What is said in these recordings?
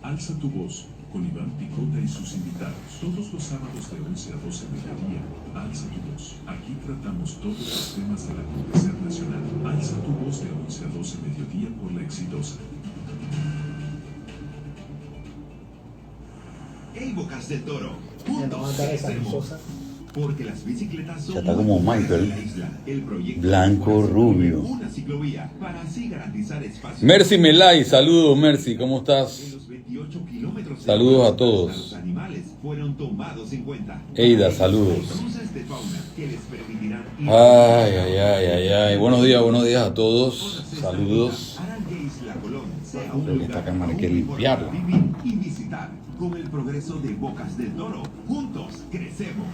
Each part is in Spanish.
Alza tu voz, con Iván Picota y sus invitados. Todos los sábados de 11 a 12 mediodía. Alza tu voz. Aquí tratamos todos los temas del acontecer nacional. Alza tu voz de 11 a 12 mediodía por La Exitosa. Hey, Bocas del Toro. Juntos crecemos. Porque las bicicletas son ya está como Michael, el proyecto blanco, rubio. Una ciclovía para así garantizar espacio. Mercy Melay, saludos Mercy, ¿cómo estás? En los 28 kilómetros Saludos a todos. Los animales fueron tomados en cuenta. Eida, saludos. Cruces de fauna que les permitirán ir Ay. Buenos días a todos. Saludos. harán que Isla Colón sea Creo que esta lugar cámara hay que único limpiarla. para vivir y visitar. Con el progreso de Bocas del Toro, juntos crecemos.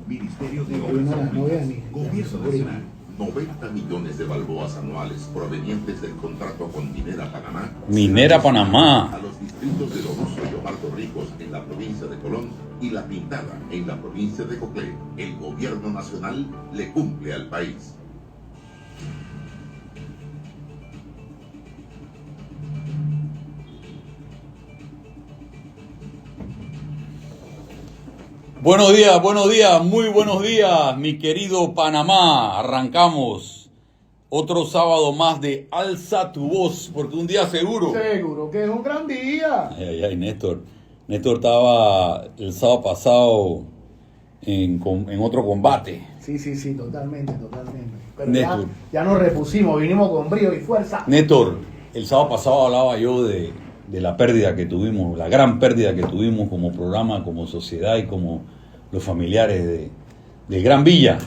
Ministerio de Obras Públicas, Gobierno Nacional. 90 millones de balboas anuales provenientes del contrato con Minera Panamá. Minera Panamá. A los distritos de Loruso y Omar Torrijos en la provincia de Colón y La Pintada en la provincia de Coclé. El gobierno nacional le cumple al país. Buenos días, muy buenos días, mi querido Panamá. Arrancamos otro sábado más de Alza tu voz, porque un día seguro. Seguro que es un gran día. Ay, Néstor. Néstor estaba el sábado pasado en otro combate. Sí, totalmente. Pero Néstor. ya nos repusimos, vinimos con brío y fuerza. Néstor, el sábado pasado hablaba yo de la pérdida que tuvimos, la gran pérdida que tuvimos como programa, como sociedad y como los familiares del Gran Villa.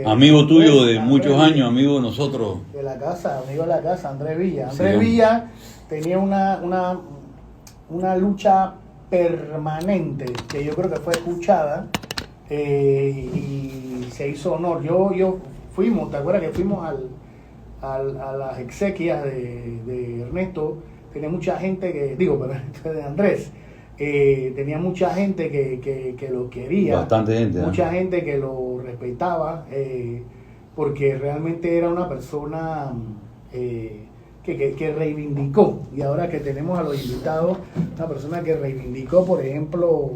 Amigo tuyo de muchos años, amigo de nosotros. De la casa, amigo de la casa, Andrés Villa. Sí, Andrés Villa tenía una lucha permanente que yo creo que fue escuchada y se hizo honor. Yo fuimos, ¿te acuerdas que fuimos a las exequias de Ernesto? Tenía mucha gente de Andrés. Tenía mucha gente que lo quería. Bastante gente. Mucha gente que lo respetaba, porque realmente era una persona que reivindicó. Y ahora que tenemos a los invitados, una persona que reivindicó, por ejemplo,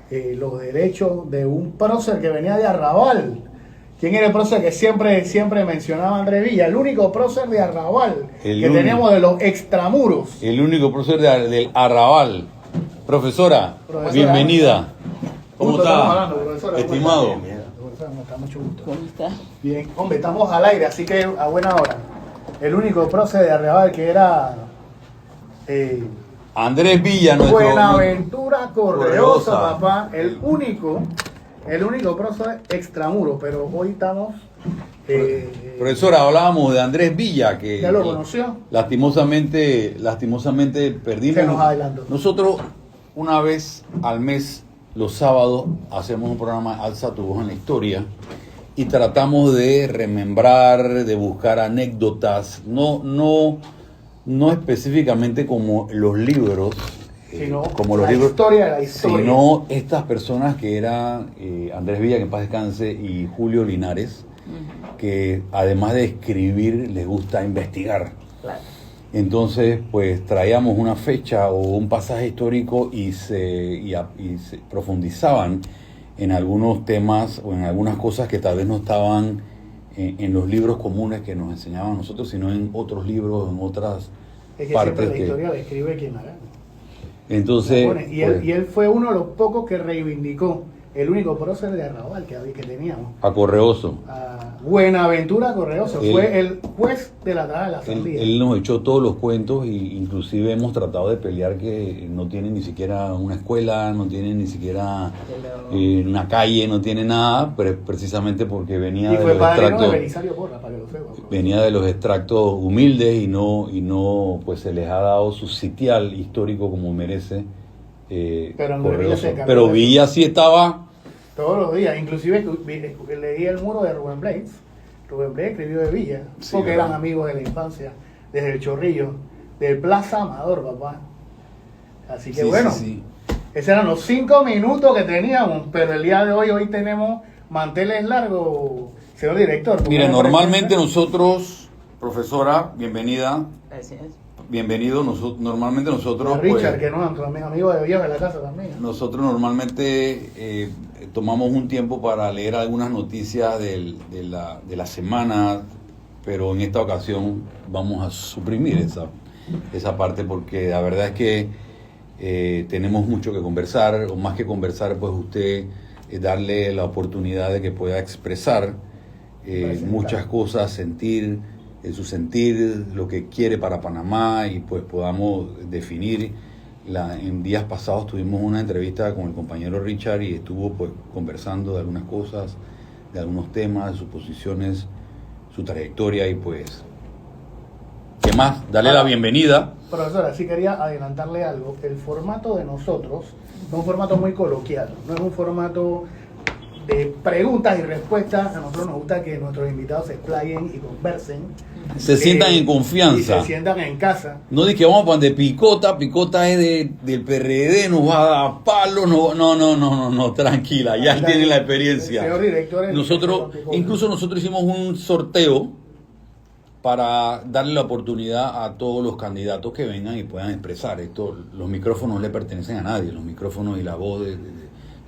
los derechos de un prócer que venía de Arrabal. ¿Quién era el prócer que siempre mencionaba Andrés Villa? El único prócer de Arrabal que teníamos de los extramuros. El único prócer del Arrabal. Profesora, bienvenida. ¿Cómo está, estimado? Profesora, me está mucho gusto. ¿Cómo está? Bien, hombre, estamos al aire, así que a buena hora. El único prócer de Arrabal que era Andrés Villa, nuestro... Buenaventura Correosa, papá. El único prócer extramuro, pero hoy estamos... Profesora, hablábamos de Andrés Villa, que... ¿Ya lo conoció? Lastimosamente perdimos. Se nos adelantó. Nosotros, una vez al mes, los sábados, hacemos un programa Alza tu voz en la historia y tratamos de remembrar, de buscar anécdotas, no específicamente como los libros, Sino como los la libros, historia de la historia. sino estas personas que eran Andrés Villa, que en paz descanse, y Julio Linares, que además de escribir les gusta investigar. Claro. Entonces, pues traíamos una fecha o un pasaje histórico y se profundizaban en algunos temas o en algunas cosas que tal vez no estaban en los libros comunes que nos enseñaban a nosotros, sino en otros libros, en otras Es que partes. siempre la historia la escribe quien la gana. Entonces, Y él fue uno de los pocos que reivindicó el único prócer de Arrabal que teníamos. a Correoso. A Buenaventura Correoso, fue el juez de la Traba de la Sandía. Él nos echó todos los cuentos e inclusive hemos tratado de pelear que no tiene ni siquiera una escuela, no tiene ni siquiera una calle, no tiene nada, pero precisamente porque venía Y de fue los padrino de extractos, Belisario Porra, para que lo sepa. venía de los extractos humildes y no pues se les ha dado su sitial histórico como merece. Pero Andrés Villa Correoso. se encargó Pero de Villa sí estaba. todos los días, inclusive leí el muro de Rubén Blades. Rubén Blades escribió de Villa, Sí, porque ¿verdad? eran amigos de la infancia, desde el Chorrillo, del Plaza Amador, papá. Así que Sí, bueno, sí. esos eran los 5 minutos que teníamos, pero el día de hoy tenemos manteles largos, señor director. Mire, ¿cómo le normalmente parece? nosotros, profesora, bienvenida. Gracias. bienvenido. Normalmente nosotros... A Richard, pues, que no, nuestro amigo de viejo de la casa también. nosotros normalmente tomamos un tiempo para leer algunas noticias de la semana, pero en esta ocasión vamos a suprimir esa parte porque la verdad es que tenemos mucho que conversar, o más que conversar, pues usted darle la oportunidad de que pueda expresar muchas cosas, sentir su sentir, lo que quiere para Panamá, y pues podamos definir. En días pasados tuvimos una entrevista con el compañero Richard y estuvo pues conversando de algunas cosas, de algunos temas, de sus posiciones, su trayectoria, y pues ¿qué más? Dale la bienvenida. Profesora, sí quería adelantarle algo. El formato de nosotros es un formato muy coloquial, no es un formato de preguntas y respuestas. A nosotros nos gusta que nuestros invitados se explayen y conversen. Se sientan en confianza. Y se sientan en casa. No de que vamos para de Picota es del PRD, nos va a dar palo, no, tranquila, ya él tiene la experiencia. Señor director, Incluso nosotros hicimos un sorteo para darle la oportunidad a todos los candidatos que vengan y puedan expresar esto. Los micrófonos no le pertenecen a nadie, los micrófonos y la voz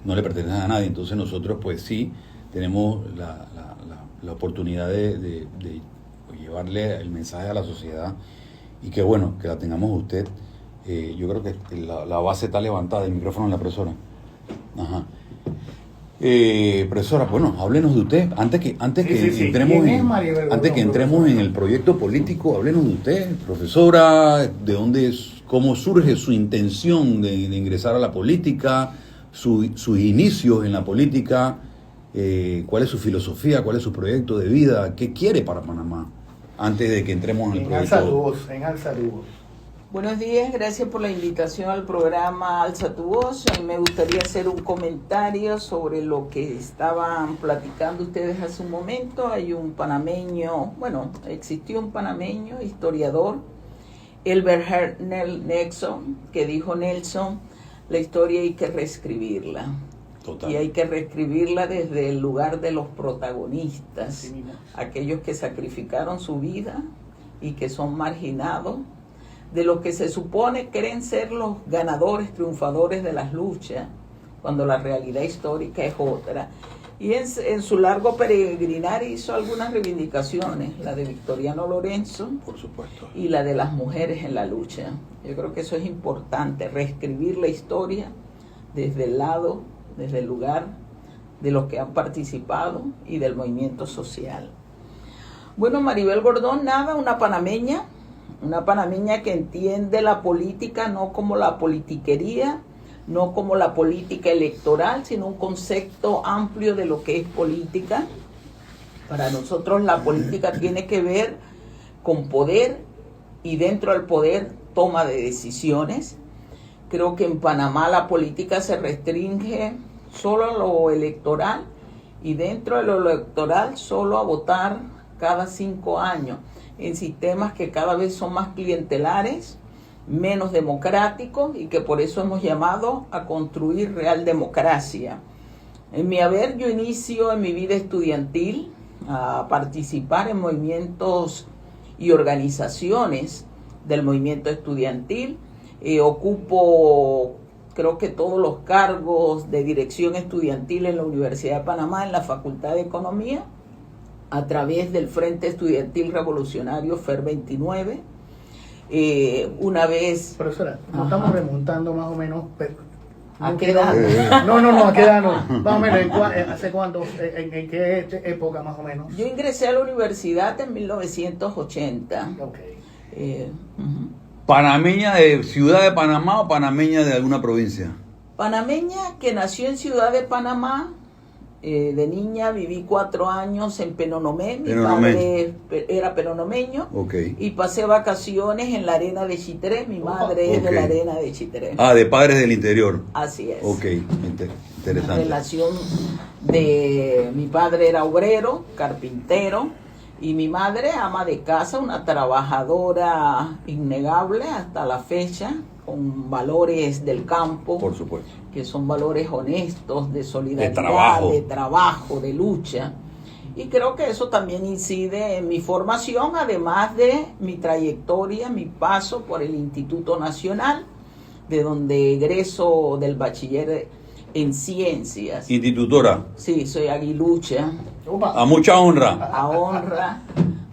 no le pertenecen a nadie. Entonces nosotros pues sí tenemos la oportunidad de llevarle el mensaje a la sociedad, y que bueno, que la tengamos usted. Yo creo que la base está levantada, el micrófono en la profesora. Ajá. Profesora, bueno, háblenos de usted. Antes que entremos en el proyecto político, háblenos de usted, profesora, de dónde, cómo surge su intención de ingresar a la política, sus inicios en la política, cuál es su filosofía, cuál es su proyecto de vida, qué quiere para Panamá, antes de que entremos en el proyecto. Alza tu voz. Buenos días, gracias por la invitación al programa Alza tu Voz. Me gustaría hacer un comentario sobre lo que estaban platicando ustedes hace un momento. Hay un panameño, existió un panameño, historiador, Elbert Nelson, que dijo: Nelson, la historia hay que reescribirla. Total. Y hay que reescribirla desde el lugar de los protagonistas, aquellos que sacrificaron su vida y que son marginados, de los que se supone creen ser los ganadores, triunfadores de las luchas, cuando la realidad histórica es otra. Y en su largo peregrinar hizo algunas reivindicaciones, la de Victoriano Lorenzo, por supuesto, y la de las mujeres en la lucha. Yo creo que eso es importante, reescribir la historia desde el lugar de los que han participado y del movimiento social. Bueno, Maribel Gordón, una panameña que entiende la política no como la politiquería, no como la política electoral, sino un concepto amplio de lo que es política. Para nosotros la política tiene que ver con poder, y dentro del poder toma de decisiones. Creo que en Panamá la política se restringe solo a lo electoral, y dentro de lo electoral solo a votar cada 5 años, en sistemas que cada vez son más clientelares, menos democráticos, y que por eso hemos llamado a construir real democracia. En mi haber, yo inicio en mi vida estudiantil a participar en movimientos y organizaciones del movimiento estudiantil. Ocupo, creo que todos los cargos de dirección estudiantil en la Universidad de Panamá, en la Facultad de Economía, a través del Frente Estudiantil Revolucionario FER 29. Una vez... Profesora, nos estamos remontando más o menos... ¿A qué edad? No, ¿a qué edad no? Más o menos, ¿hace cuánto? ¿En qué época más o menos? Yo ingresé a la universidad en 1980. Ok. ¿Panameña de Ciudad de Panamá o panameña de alguna provincia? Panameña que nació en Ciudad de Panamá. De niña viví 4 años en Penonomé. Mi padre era penonomeño. Okay. Y pasé vacaciones en la arena de Chitré. Mi madre es de la arena de Chitré. De padres del interior. Así es. Ok, interesante. La relación de mi padre era obrero, carpintero, y mi madre ama de casa, una trabajadora innegable hasta la fecha, con valores del campo. Por supuesto. Que son valores honestos, de solidaridad, de trabajo, de lucha. Y creo que eso también incide en mi formación, además de mi trayectoria, mi paso por el Instituto Nacional, de donde egreso del bachiller en ciencias. Institutora. Sí, soy aguilucha, Opa. A mucha honra. a honra,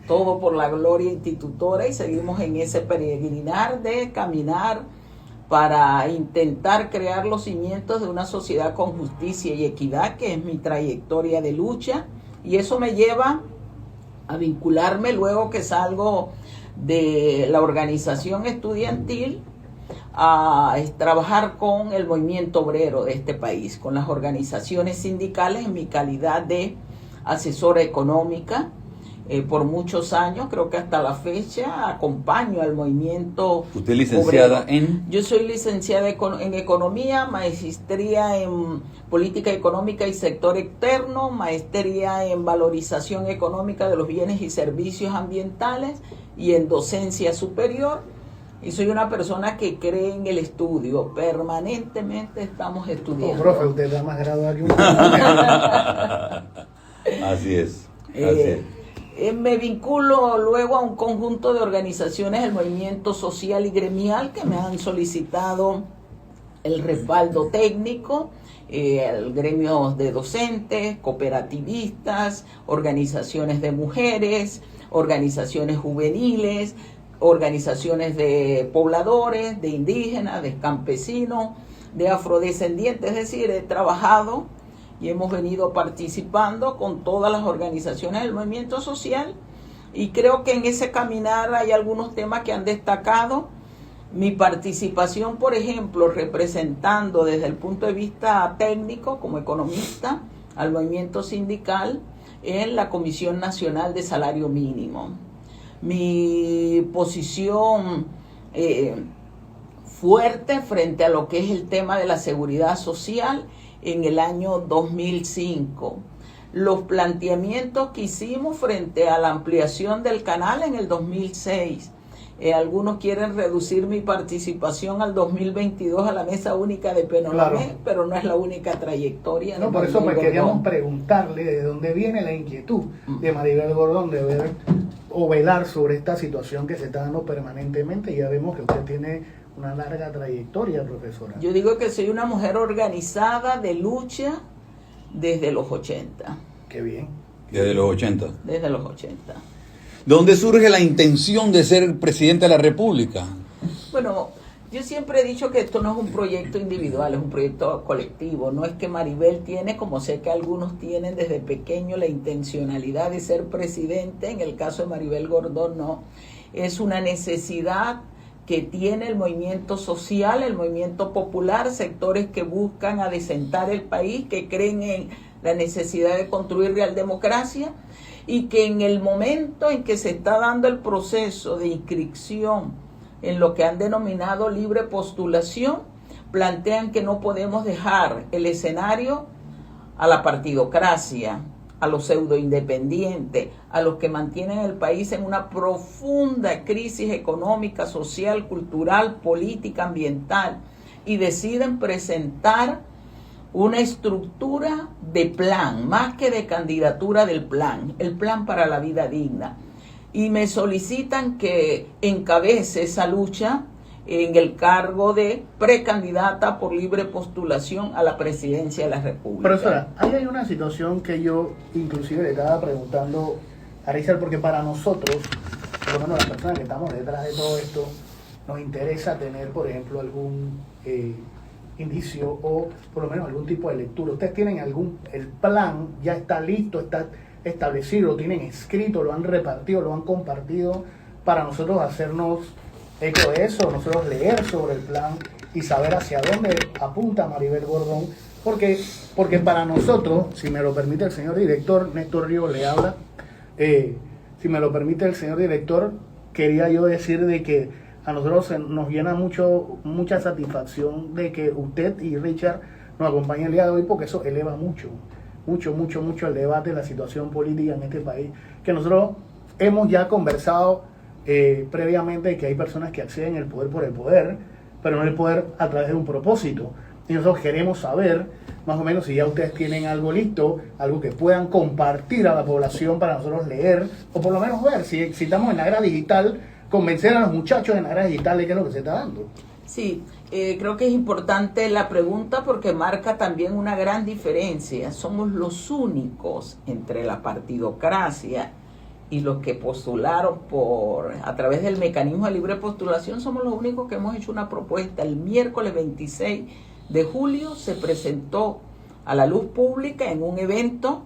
todo por la gloria institutora, y seguimos en ese peregrinar de caminar para intentar crear los cimientos de una sociedad con justicia y equidad, que es mi trayectoria de lucha, y eso me lleva a vincularme luego que salgo de la organización estudiantil a trabajar con el movimiento obrero de este país, con las organizaciones sindicales en mi calidad de asesora económica. Por muchos años, creo que hasta la fecha, acompaño al movimiento. ¿Usted licenciada obrero. en? Yo soy licenciada en Economía, maestría en Política Económica y Sector Externo, maestría en Valorización Económica de los Bienes y Servicios Ambientales y en Docencia Superior. Y soy una persona que cree en el estudio. Permanentemente estamos estudiando. Profe, usted está más graduado que un... Así es. Así es. Me vinculo luego a un conjunto de organizaciones del movimiento social y gremial que me han solicitado el respaldo técnico, el gremio de docentes, cooperativistas, organizaciones de mujeres, organizaciones juveniles, organizaciones de pobladores, de indígenas, de campesinos, de afrodescendientes. Es decir, he trabajado y hemos venido participando con todas las organizaciones del movimiento social, y creo que en ese caminar hay algunos temas que han destacado. Mi participación, por ejemplo, representando desde el punto de vista técnico como economista al movimiento sindical en la Comisión Nacional de Salario Mínimo. Mi posición fuerte frente a lo que es el tema de la seguridad social en el año 2005. Los planteamientos que hicimos frente a la ampliación del canal en el 2006. Algunos quieren reducir mi participación al 2022 a la mesa única de Penonomé, Claro. pero no es la única trayectoria. No, de por eso Maribel pues queríamos Gordón. preguntarle de dónde viene la inquietud de Maribel Gordón de ver o velar sobre esta situación que se está dando permanentemente. Ya vemos que usted tiene una larga trayectoria, profesora. Yo digo que soy una mujer organizada de lucha desde los 80. Qué bien. Desde los 80. Desde los 80. ¿Dónde surge la intención de ser presidente de la República? Bueno, yo siempre he dicho que esto no es un proyecto individual, es un proyecto colectivo. No es que Maribel tiene, como sé que algunos tienen desde pequeño, la intencionalidad de ser presidente. En el caso de Maribel Gordón, no. Es una necesidad que tiene el movimiento social, el movimiento popular, sectores que buscan adecentar el país, que creen en la necesidad de construir real democracia, y que en el momento en que se está dando el proceso de inscripción en lo que han denominado libre postulación, plantean que no podemos dejar el escenario a la partidocracia, a los pseudoindependientes, a los que mantienen el país en una profunda crisis económica, social, cultural, política, ambiental, y deciden presentar una estructura de plan, más que de candidatura del plan, el plan para la vida digna. Y me solicitan que encabece esa lucha en el cargo de precandidata por libre postulación a la presidencia de la República. Profesora, ahí hay una situación que yo inclusive le estaba preguntando a Richard, porque para nosotros, por lo menos las personas que estamos detrás de todo esto, nos interesa tener, por ejemplo, algún indicio o por lo menos algún tipo de lectura. Ustedes tienen el plan ya está listo, está establecido, lo tienen escrito, lo han repartido, lo han compartido, para nosotros hacernos eco de eso, nosotros leer sobre el plan y saber hacia dónde apunta Maribel Gordón, porque para nosotros, si me lo permite el señor director, Néstor Río le habla, si me lo permite el señor director, quería yo decir de que a nosotros nos llena mucha satisfacción de que usted y Richard nos acompañen el día de hoy, porque eso eleva mucho el debate, la situación política en este país, que nosotros hemos ya conversado previamente de que hay personas que acceden al poder por el poder, pero no el poder a través de un propósito. Y nosotros queremos saber más o menos si ya ustedes tienen algo listo, algo que puedan compartir a la población para nosotros leer, o por lo menos ver si estamos en la era digital, convencer a los muchachos en la era digital de qué es lo que se está dando. Sí, creo que es importante la pregunta porque marca también una gran diferencia. Somos los únicos entre la partidocracia y los que postularon a través del mecanismo de libre postulación, somos los únicos que hemos hecho una propuesta. El miércoles 26 de julio se presentó a la luz pública en un evento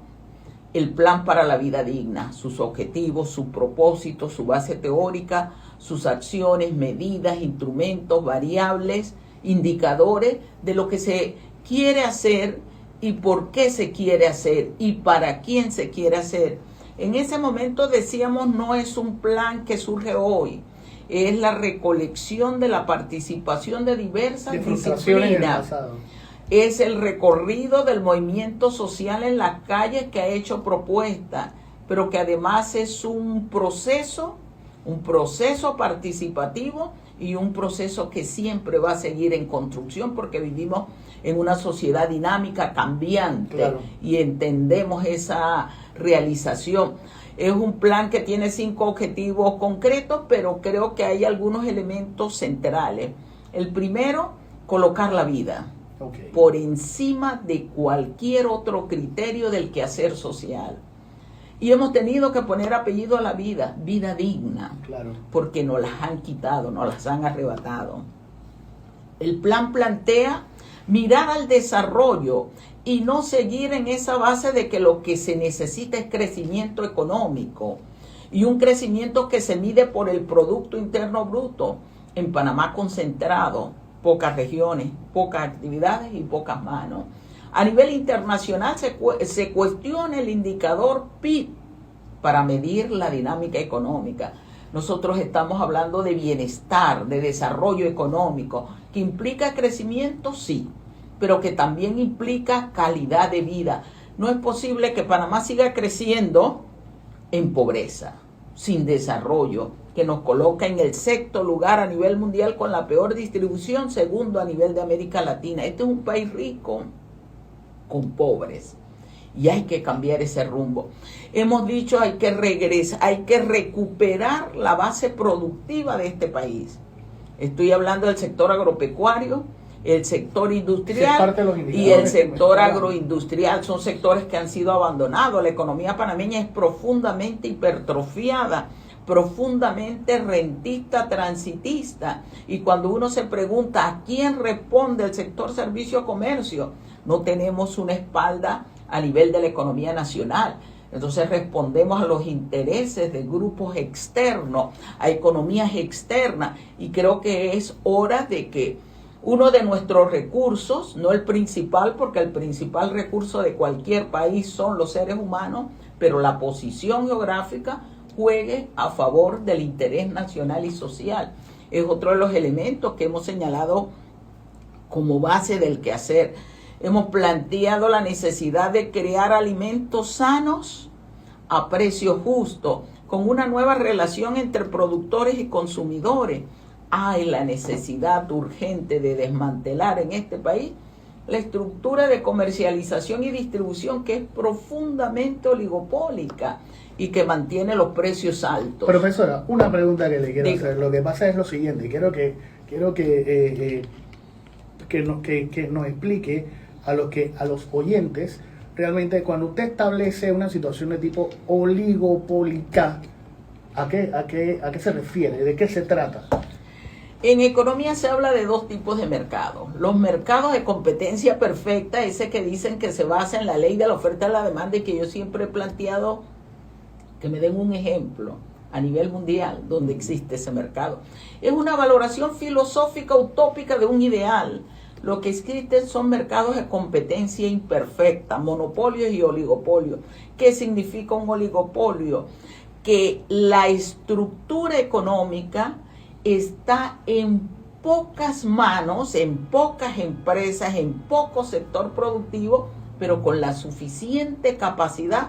el Plan para la Vida Digna, sus objetivos, su propósito, su base teórica, sus acciones, medidas, instrumentos, variables, indicadores de lo que se quiere hacer y por qué se quiere hacer y para quién se quiere hacer. En ese momento decíamos, no es un plan que surge hoy, es la recolección de la participación de diversas disciplinas. Es el recorrido del movimiento social en las calles que ha hecho propuestas, pero que además es un proceso participativo y un proceso que siempre va a seguir en construcción porque vivimos en una sociedad dinámica, cambiante, claro, y entendemos esa realización. Es un plan que tiene 5 objetivos concretos, pero creo que hay algunos elementos centrales. El primero, colocar la vida por encima de cualquier otro criterio del quehacer social. Y hemos tenido que poner apellido a la vida, vida digna, claro, porque nos las han quitado, nos las han arrebatado. El plan plantea mirar al desarrollo y no seguir en esa base de que lo que se necesita es crecimiento económico y un crecimiento que se mide por el Producto Interno Bruto. En Panamá concentrado, pocas regiones, pocas actividades y pocas manos. A nivel internacional se cuestiona el indicador PIB para medir la dinámica económica. Nosotros estamos hablando de bienestar, de desarrollo económico, que implica crecimiento, sí, pero que también implica calidad de vida. No es posible que Panamá siga creciendo en pobreza, sin desarrollo, que nos coloca en el 6º lugar a nivel mundial con la peor distribución, 2º a nivel de América Latina. Este es un país rico con pobres y hay que cambiar ese rumbo. Hemos dicho hay que regresar, hay que recuperar la base productiva de este país. Estoy hablando del sector agropecuario, el sector industrial y el sector agroindustrial. Son sectores que han sido abandonados. La economía panameña es profundamente hipertrofiada, profundamente rentista, transitista. Y cuando uno se pregunta a quién responde el sector servicio-comercio, no tenemos una espalda a nivel de la economía nacional. Entonces respondemos a los intereses de grupos externos, a economías externas, y creo que es hora de que uno de nuestros recursos, no el principal, porque el principal recurso de cualquier país son los seres humanos, pero la posición geográfica juegue a favor del interés nacional y social. Es otro de los elementos que hemos señalado como base del quehacer. Hemos planteado la necesidad de crear alimentos sanos a precio justo, con una nueva relación entre productores y consumidores. Hay la necesidad urgente de desmantelar en este país la estructura de comercialización y distribución que es profundamente oligopólica y que mantiene los precios altos. Profesora, una pregunta que le quiero hacer. Lo que pasa es lo siguiente, quiero que nos explique a los oyentes realmente cuando usted establece una situación de tipo oligopólica, ¿a qué se refiere? ¿De qué se trata? En economía se habla de 2 tipos de mercados. Los mercados de competencia perfecta, ese que dicen que se basa en la ley de la oferta y la demanda, y que yo siempre he planteado que me den un ejemplo a nivel mundial donde existe ese mercado. Es una valoración filosófica utópica de un ideal. Lo que existen son mercados de competencia imperfecta, monopolios y oligopolios. ¿Qué significa un oligopolio? Que la estructura económica está en pocas manos, en pocas empresas, en poco sector productivo, pero con la suficiente capacidad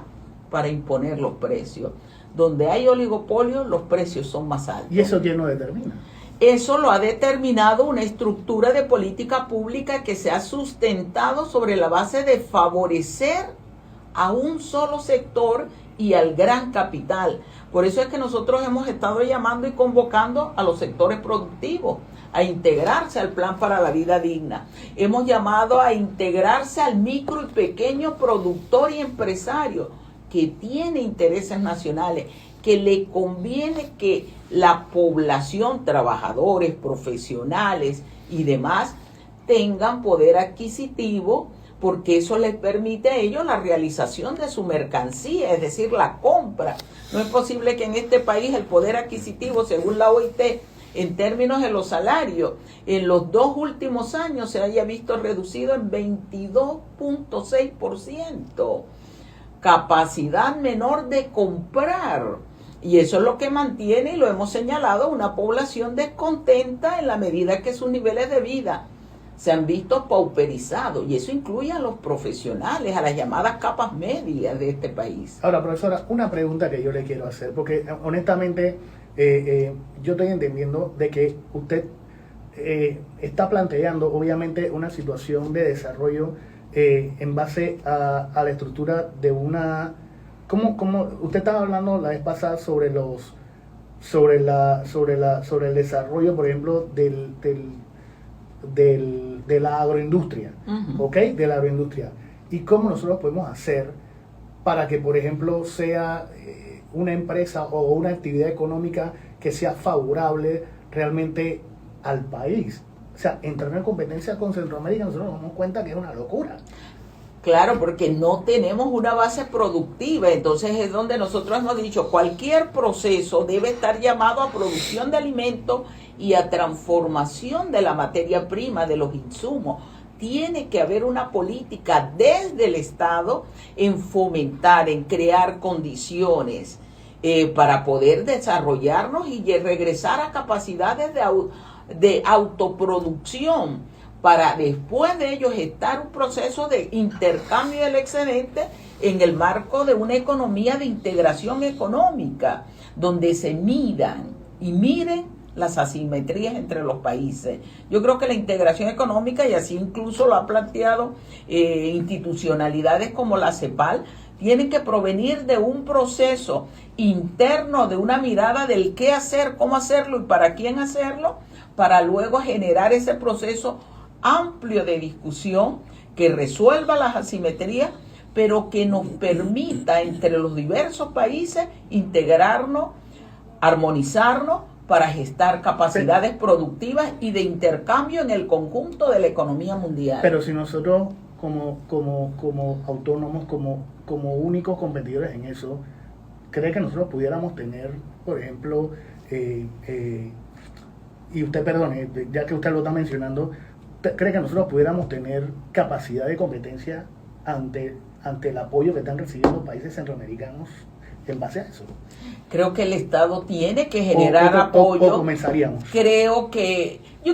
para imponer los precios. Donde hay oligopolio, los precios son más altos. ¿Y eso quién lo determina? Eso lo ha determinado una estructura de política pública que se ha sustentado sobre la base de favorecer a un solo sector y al gran capital. Por eso es que nosotros hemos estado llamando y convocando a los sectores productivos a integrarse al Plan para la Vida Digna. Hemos llamado a integrarse al micro y pequeño productor y empresario que tiene intereses nacionales, que le conviene que la población, trabajadores, profesionales y demás, tengan poder adquisitivo, porque eso les permite a ellos la realización de su mercancía, es decir, la compra. No es posible que en este país el poder adquisitivo, según la OIT, en términos de los salarios, en los 2 últimos años se haya visto reducido en 22.6%. Capacidad menor de comprar. Y eso es lo que mantiene, y lo hemos señalado, una población descontenta en la medida que sus niveles de vida se han visto pauperizados. Y eso incluye a los profesionales, a las llamadas capas medias de este país. Ahora, profesora, una pregunta que yo le quiero hacer, porque honestamente yo estoy entendiendo de que usted está planteando, obviamente, una situación de desarrollo en base a la estructura de una... como usted estaba hablando la vez pasada sobre el desarrollo, por ejemplo, de la agroindustria, ¿ok? De la agroindustria. Y cómo nosotros podemos hacer para que, por ejemplo, sea una empresa o una actividad económica que sea favorable realmente al país. O sea, entrar en competencia con Centroamérica, nosotros nos damos cuenta que es una locura. Claro, porque no tenemos una base productiva, entonces es donde nosotros hemos dicho, cualquier proceso debe estar llamado a producción de alimentos y a transformación de la materia prima, de los insumos. Tiene que haber una política desde el Estado en fomentar, en crear condiciones para poder desarrollarnos y regresar a capacidades de autoproducción, para después de ellos estar un proceso de intercambio del excedente en el marco de una economía de integración económica, donde se midan y miren las asimetrías entre los países. Yo creo que la integración económica, y así incluso lo ha planteado institucionalidades como la CEPAL, tienen que provenir de un proceso interno, de una mirada del qué hacer, cómo hacerlo y para quién hacerlo, para luego generar ese proceso amplio de discusión que resuelva las asimetrías, pero que nos permita entre los diversos países integrarnos, armonizarnos para gestar capacidades productivas y de intercambio en el conjunto de la economía mundial. Pero si nosotros como autónomos, como únicos competidores en eso, ¿cree que nosotros pudiéramos tener, por ejemplo, y usted perdone, ya que usted lo está mencionando, ¿cree que nosotros pudiéramos tener capacidad de competencia ante el apoyo que están recibiendo países centroamericanos en base a eso? Creo que el Estado tiene que generar apoyo. O comenzaríamos. Yo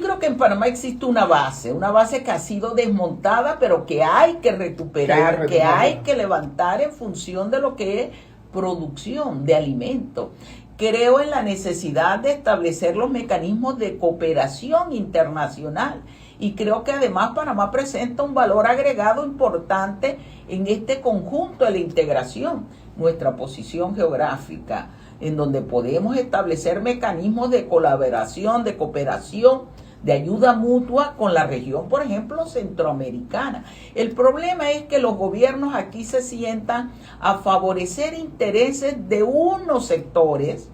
creo que en Panamá existe una base que ha sido desmontada, pero que hay que recuperar, que hay que levantar en función de lo que es producción de alimentos. Creo en la necesidad de establecer los mecanismos de cooperación internacional. Y creo que además Panamá presenta un valor agregado importante en este conjunto de la integración. Nuestra posición geográfica, en donde podemos establecer mecanismos de colaboración, de cooperación, de ayuda mutua con la región, por ejemplo, centroamericana. El problema es que los gobiernos aquí se sientan a favorecer intereses de unos sectores,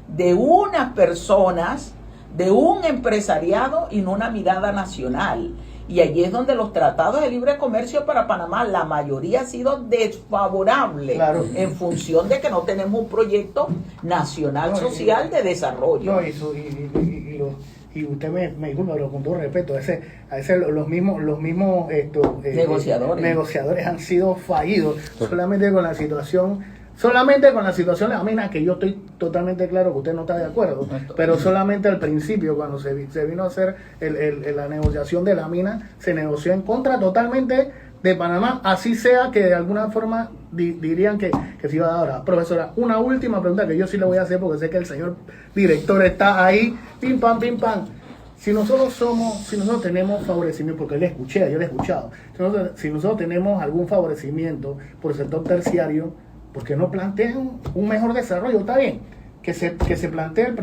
de unas personas, de un empresariado y no una mirada nacional. Y allí es donde los tratados de libre comercio para Panamá, la mayoría ha sido desfavorable, claro, en función de que no tenemos un proyecto nacional social de desarrollo. No, y usted me disculpa, pero con todo respeto, a veces los mismos negociadores han sido fallidos solamente con la situación de Amina, que yo estoy totalmente claro que usted no está de acuerdo, pero solamente al principio, cuando se vino a hacer la negociación de la mina, se negoció en contra totalmente de Panamá, así sea que de alguna forma dirían que se iba a dar. Ahora, profesora, una última pregunta que yo sí le voy a hacer porque sé que el señor director está ahí, pim pam, si nosotros tenemos favorecimiento, porque yo le he escuchado, si nosotros tenemos algún favorecimiento por el sector terciario, ¿por qué no plantean un mejor desarrollo? Está bien, que se plantee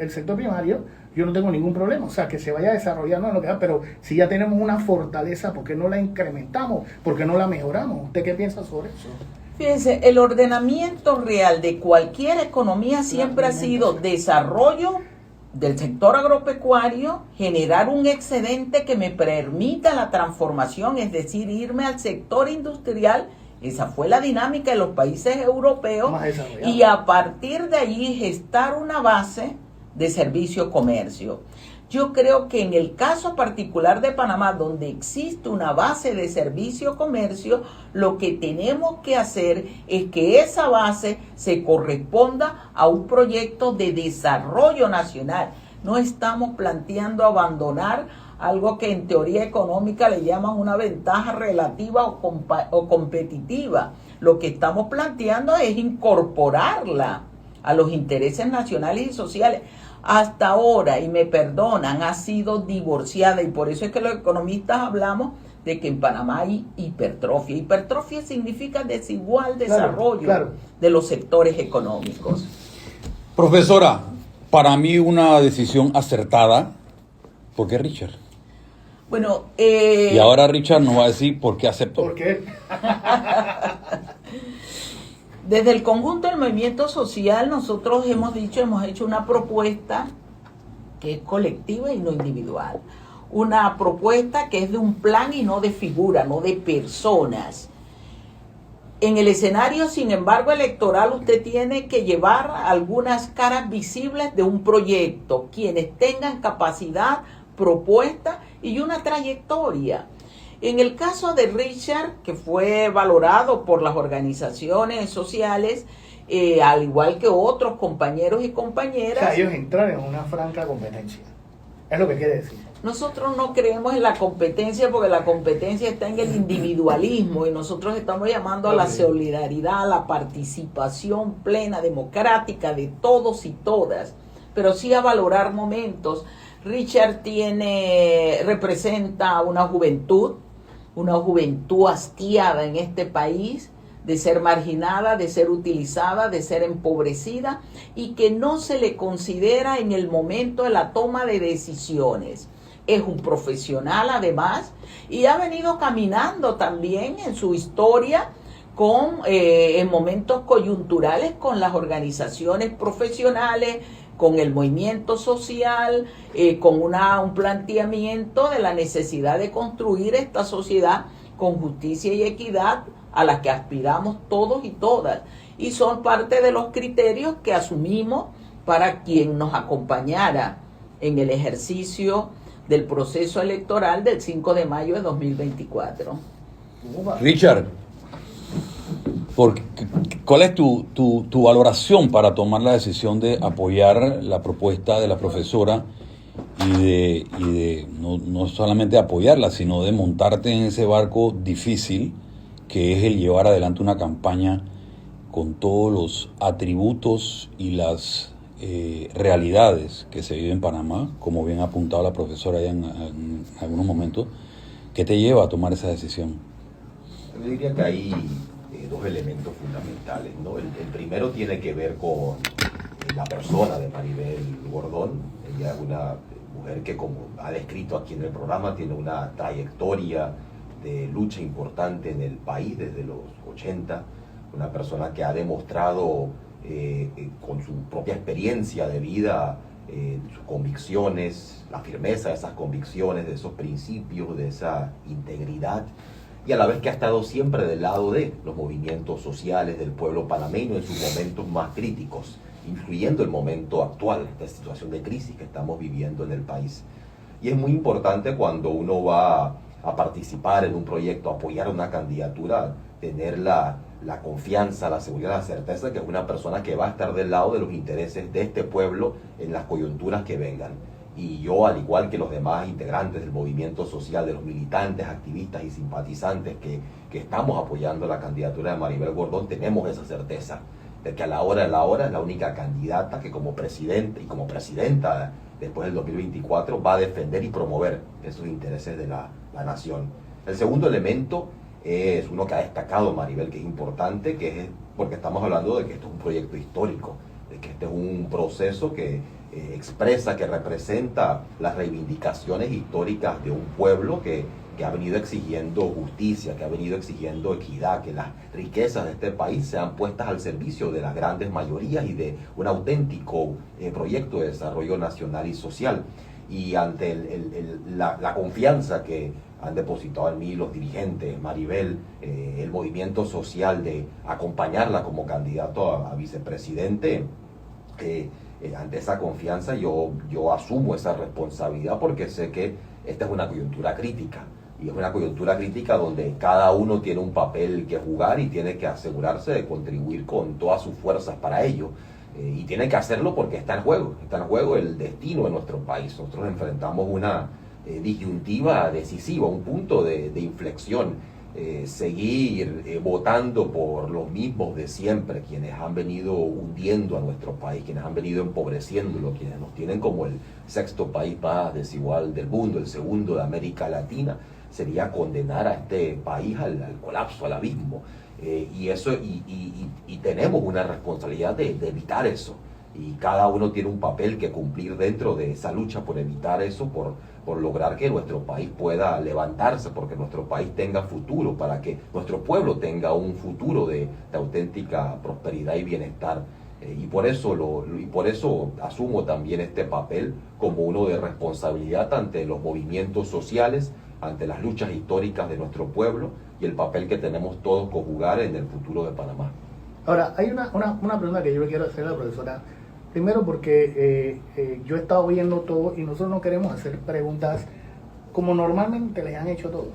el sector primario, yo no tengo ningún problema, o sea, que se vaya desarrollando en lo que da, pero si ya tenemos una fortaleza, ¿por qué no la incrementamos? ¿Por qué no la mejoramos? ¿Usted qué piensa sobre eso? Fíjense, el ordenamiento real de cualquier economía siempre ha sido desarrollo del sector agropecuario, generar un excedente que me permita la transformación, es decir, irme al sector industrial. Esa fue la dinámica de los países europeos, y a partir de allí gestar una base de servicio-comercio. Yo creo que en el caso particular de Panamá, donde existe una base de servicio-comercio, lo que tenemos que hacer es que esa base se corresponda a un proyecto de desarrollo nacional. No estamos planteando abandonar algo que en teoría económica le llaman una ventaja relativa o competitiva. Lo que estamos planteando es incorporarla a los intereses nacionales y sociales. Hasta ahora, y me perdonan, ha sido divorciada, y por eso es que los economistas hablamos de que en Panamá hay hipertrofia. Hipertrofia significa desigual desarrollo de los sectores económicos. Profesora, para mí una decisión acertada. ¿Por qué Richard? Bueno, y ahora Richard nos va a decir por qué aceptó. ¿Por qué? Desde el conjunto del movimiento social, nosotros hemos hecho una propuesta que es colectiva y no individual. Una propuesta que es de un plan y no de figura, no de personas. En el escenario, sin embargo, electoral, usted tiene que llevar algunas caras visibles de un proyecto, quienes tengan capacidad, propuesta y una trayectoria. En el caso de Richard, que fue valorado por las organizaciones sociales, al igual que otros compañeros y compañeras. O sea, ellos entraron en una franca competencia. Es lo que quiere decir. Nosotros no creemos en la competencia porque la competencia está en el individualismo y nosotros estamos llamando a la solidaridad, a la participación plena, democrática de todos y todas, pero sí a valorar momentos. Richard representa una juventud hastiada en este país, de ser marginada, de ser utilizada, de ser empobrecida y que no se le considera en el momento de la toma de decisiones. Es un profesional además y ha venido caminando también en su historia en momentos coyunturales con las organizaciones profesionales, con el movimiento social, con un planteamiento de la necesidad de construir esta sociedad con justicia y equidad a la que aspiramos todos y todas. Y son parte de los criterios que asumimos para quien nos acompañara en el ejercicio del proceso electoral del 5 de mayo de 2024. Richard, ¿cuál es tu valoración para tomar la decisión de apoyar la propuesta de la profesora y de no solamente apoyarla, sino de montarte en ese barco difícil que es el llevar adelante una campaña con todos los atributos y las realidades que se viven en Panamá, como bien ha apuntado la profesora ya en algunos momentos? ¿Qué te lleva a tomar esa decisión? Yo diría que hay dos elementos fundamentales, ¿no? El primero tiene que ver con la persona de Maribel Gordón. Ella es una mujer que, como ha descrito aquí en el programa, tiene una trayectoria de lucha importante en el país desde los 80, una persona que ha demostrado con su propia experiencia de vida, sus convicciones, la firmeza de esas convicciones, de esos principios, de esa integridad, y a la vez que ha estado siempre del lado de los movimientos sociales del pueblo panameño en sus momentos más críticos, incluyendo el momento actual, esta situación de crisis que estamos viviendo en el país. Y es muy importante cuando uno va a participar en un proyecto, a apoyar una candidatura, tener la confianza, la seguridad, la certeza que es una persona que va a estar del lado de los intereses de este pueblo en las coyunturas que vengan. y yo, al igual que los demás integrantes del movimiento social, de los militantes, activistas y simpatizantes que estamos apoyando la candidatura de Maribel Gordón, tenemos esa certeza de que a la hora de la hora es la única candidata que como presidente y como presidenta después del 2024 va a defender y promover esos intereses de la nación. El segundo elemento es uno que ha destacado Maribel, que es importante, que es porque estamos hablando de que esto es un proyecto histórico, de que este es un proceso que expresa, que representa las reivindicaciones históricas de un pueblo que ha venido exigiendo justicia, que ha venido exigiendo equidad, que las riquezas de este país sean puestas al servicio de las grandes mayorías y de un auténtico proyecto de desarrollo nacional y social. Y ante la confianza que han depositado en mí los dirigentes, Maribel, el movimiento social de acompañarla como candidato a vicepresidente, ante esa confianza yo asumo esa responsabilidad porque sé que esta es una coyuntura crítica. Y es una coyuntura crítica donde cada uno tiene un papel que jugar y tiene que asegurarse de contribuir con todas sus fuerzas para ello. Y tiene que hacerlo porque está en juego el destino de nuestro país. Nosotros enfrentamos una disyuntiva decisiva, un punto de inflexión. Seguir votando por los mismos de siempre, quienes han venido hundiendo a nuestro país, quienes han venido empobreciéndolo, quienes nos tienen como el sexto país más desigual del mundo, el segundo de América Latina, sería condenar a este país al colapso, al abismo. Y tenemos una responsabilidad de evitar eso. Y cada uno tiene un papel que cumplir dentro de esa lucha por evitar eso, por lograr que nuestro país pueda levantarse, porque nuestro país tenga futuro, para que nuestro pueblo tenga un futuro de auténtica prosperidad y bienestar. Y por eso asumo también este papel como uno de responsabilidad ante los movimientos sociales, ante las luchas históricas de nuestro pueblo y el papel que tenemos todos que jugar en el futuro de Panamá. Ahora, hay una pregunta que yo le quiero hacer a la profesora. Primero porque yo he estado viendo todo y nosotros no queremos hacer preguntas como normalmente les han hecho todos.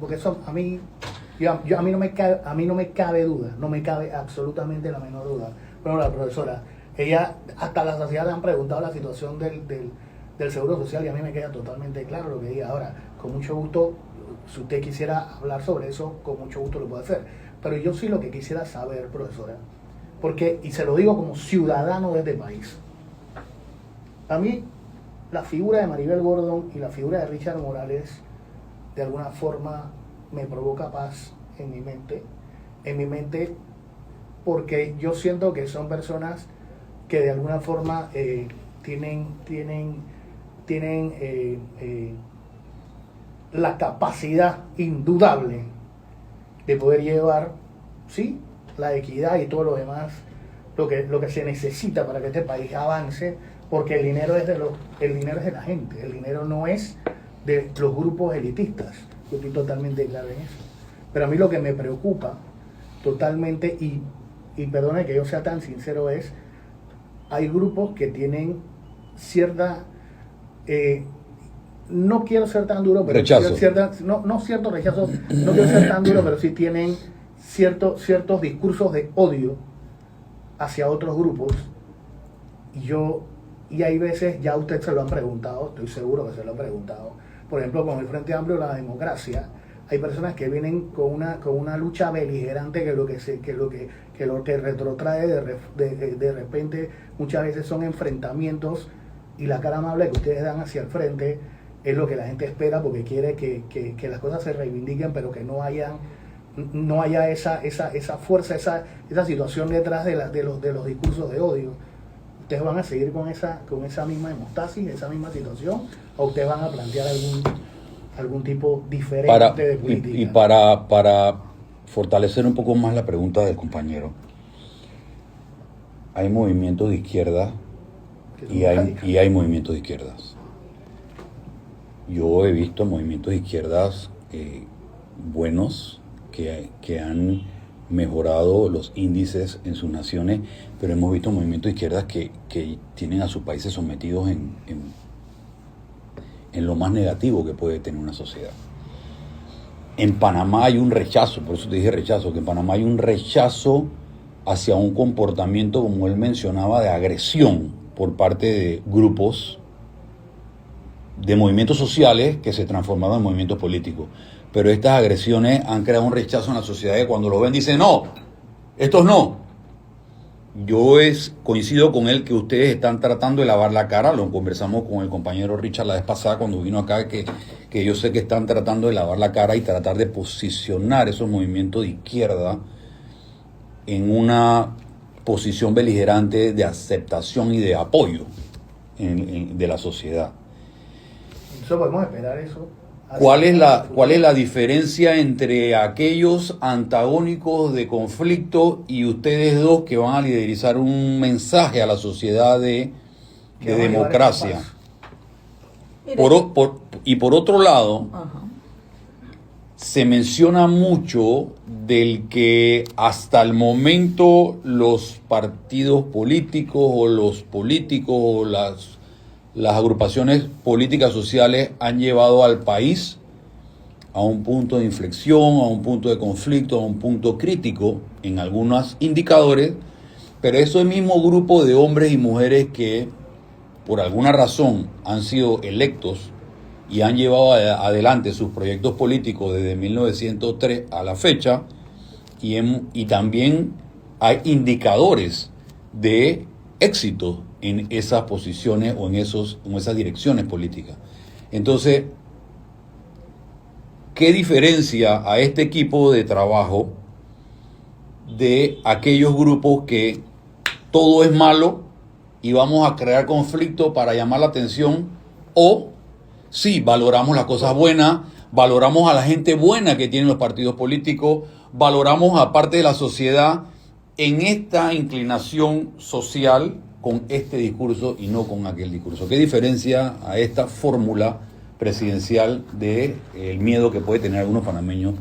Porque eso a mí no me cabe duda, no me cabe absolutamente la menor duda. Bueno, la profesora, ella hasta la saciedad le han preguntado la situación del Seguro Social y a mí me queda totalmente claro lo que diga. Ahora, con mucho gusto, si usted quisiera hablar sobre eso, con mucho gusto lo puede hacer. Pero yo sí lo que quisiera saber, profesora, porque, y se lo digo como ciudadano de este país, a mí la figura de Maribel Gordón y la figura de Richard Morales de alguna forma me provoca paz en mi mente, porque yo siento que son personas que de alguna forma tienen la capacidad indudable de poder llevar, sí, la equidad y todo lo demás, lo que se necesita para que este país avance, porque el dinero es de la gente, el dinero no es de los grupos elitistas. Yo estoy totalmente claro en eso. Pero a mí lo que me preocupa totalmente, y perdone que yo sea tan sincero, es hay grupos que tienen cierta no quiero ser tan duro, pero rechazo. No cierto rechazo, no quiero ser tan duro, pero sí tienen ciertos discursos de odio hacia otros grupos. Y hay veces, ya usted se lo han preguntado, estoy seguro que se lo han preguntado, por ejemplo, con el Frente Amplio de la Democracia, hay personas que vienen con una lucha beligerante que lo que retrotrae de repente, muchas veces son enfrentamientos, y la cara amable que ustedes dan hacia el frente es lo que la gente espera, porque quiere que las cosas se reivindiquen, pero que no haya esa fuerza, esa situación detrás de los discursos de odio. ¿Ustedes van a seguir con esa misma hemostasis, esa misma situación, o ustedes van a plantear algún tipo diferente de política? Y para fortalecer un poco más la pregunta del compañero, hay movimientos de izquierda y hay movimientos de izquierdas. Yo he visto movimientos de izquierdas buenos que han mejorado los índices en sus naciones, pero hemos visto movimientos de izquierdas que tienen a sus países sometidos en lo más negativo que puede tener una sociedad. En Panamá hay un rechazo, por eso te dije rechazo, que en Panamá hay un rechazo hacia un comportamiento, como él mencionaba, de agresión por parte de grupos de movimientos sociales que se transformaron en movimientos políticos. Pero estas agresiones han creado un rechazo en la sociedad que cuando lo ven dicen, no, estos no. Yo coincido con él que ustedes están tratando de lavar la cara, lo conversamos con el compañero Richard la vez pasada cuando vino acá, que yo sé que están tratando de lavar la cara y tratar de posicionar esos movimientos de izquierda en una posición beligerante de aceptación y de apoyo de la sociedad. Eso podemos esperar eso. ¿Cuál es la diferencia entre aquellos antagónicos de conflicto y ustedes dos que van a liderizar un mensaje a la sociedad de democracia? Por otro lado, se menciona mucho del que hasta el momento los partidos políticos o los políticos o las agrupaciones políticas sociales han llevado al país a un punto de inflexión, a un punto de conflicto, a un punto crítico en algunos indicadores, pero ese mismo grupo de hombres y mujeres que por alguna razón han sido electos y han llevado adelante sus proyectos políticos desde 1903 a la fecha, y también hay indicadores de éxito en esas posiciones o en esas direcciones políticas. Entonces, ¿qué diferencia a este equipo de trabajo de aquellos grupos que todo es malo y vamos a crear conflicto para llamar la atención? O sí, valoramos las cosas buenas, valoramos a la gente buena que tienen los partidos políticos, valoramos a parte de la sociedad en esta inclinación social con este discurso y no con aquel discurso. ¿Qué diferencia a esta fórmula presidencial de el miedo que puede tener algunos panameños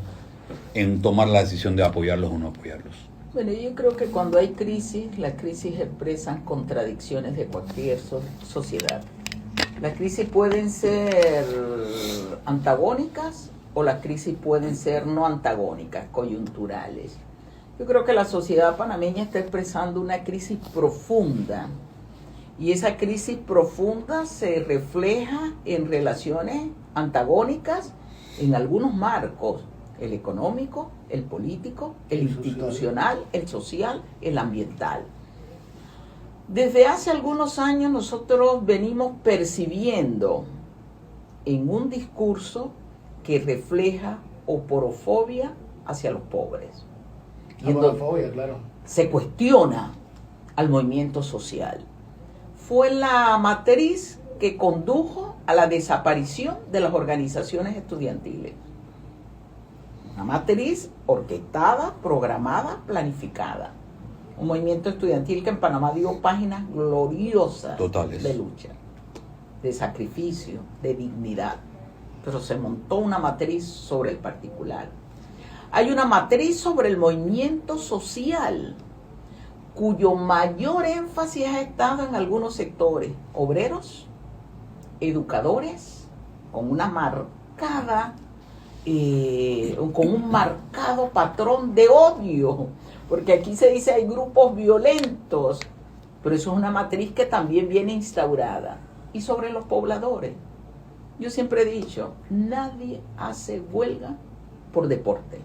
en tomar la decisión de apoyarlos o no apoyarlos? Bueno, yo creo que cuando hay crisis, las crisis expresan contradicciones de cualquier sociedad. Las crisis pueden ser antagónicas o las crisis pueden ser no antagónicas, coyunturales. Yo creo que la sociedad panameña está expresando una crisis profunda y esa crisis profunda se refleja en relaciones antagónicas en algunos marcos, el económico, el político, el institucional, el social, el ambiental. Desde hace algunos años nosotros venimos percibiendo en un discurso que refleja oporofobia hacia los pobres. Y claro. Se cuestiona al movimiento social. Fue la matriz que condujo a la desaparición de las organizaciones estudiantiles. Una matriz orquestada, programada, planificada. Un movimiento estudiantil que en Panamá dio páginas gloriosas totales de lucha, de sacrificio, de dignidad. Pero se montó una matriz sobre el particular. Hay una matriz sobre el movimiento social, cuyo mayor énfasis ha estado en algunos sectores, obreros, educadores, con una marcada, con un marcado patrón de odio, porque aquí se dice hay grupos violentos, pero eso es una matriz que también viene instaurada. Y sobre los pobladores, yo siempre he dicho, nadie hace huelga por deporte.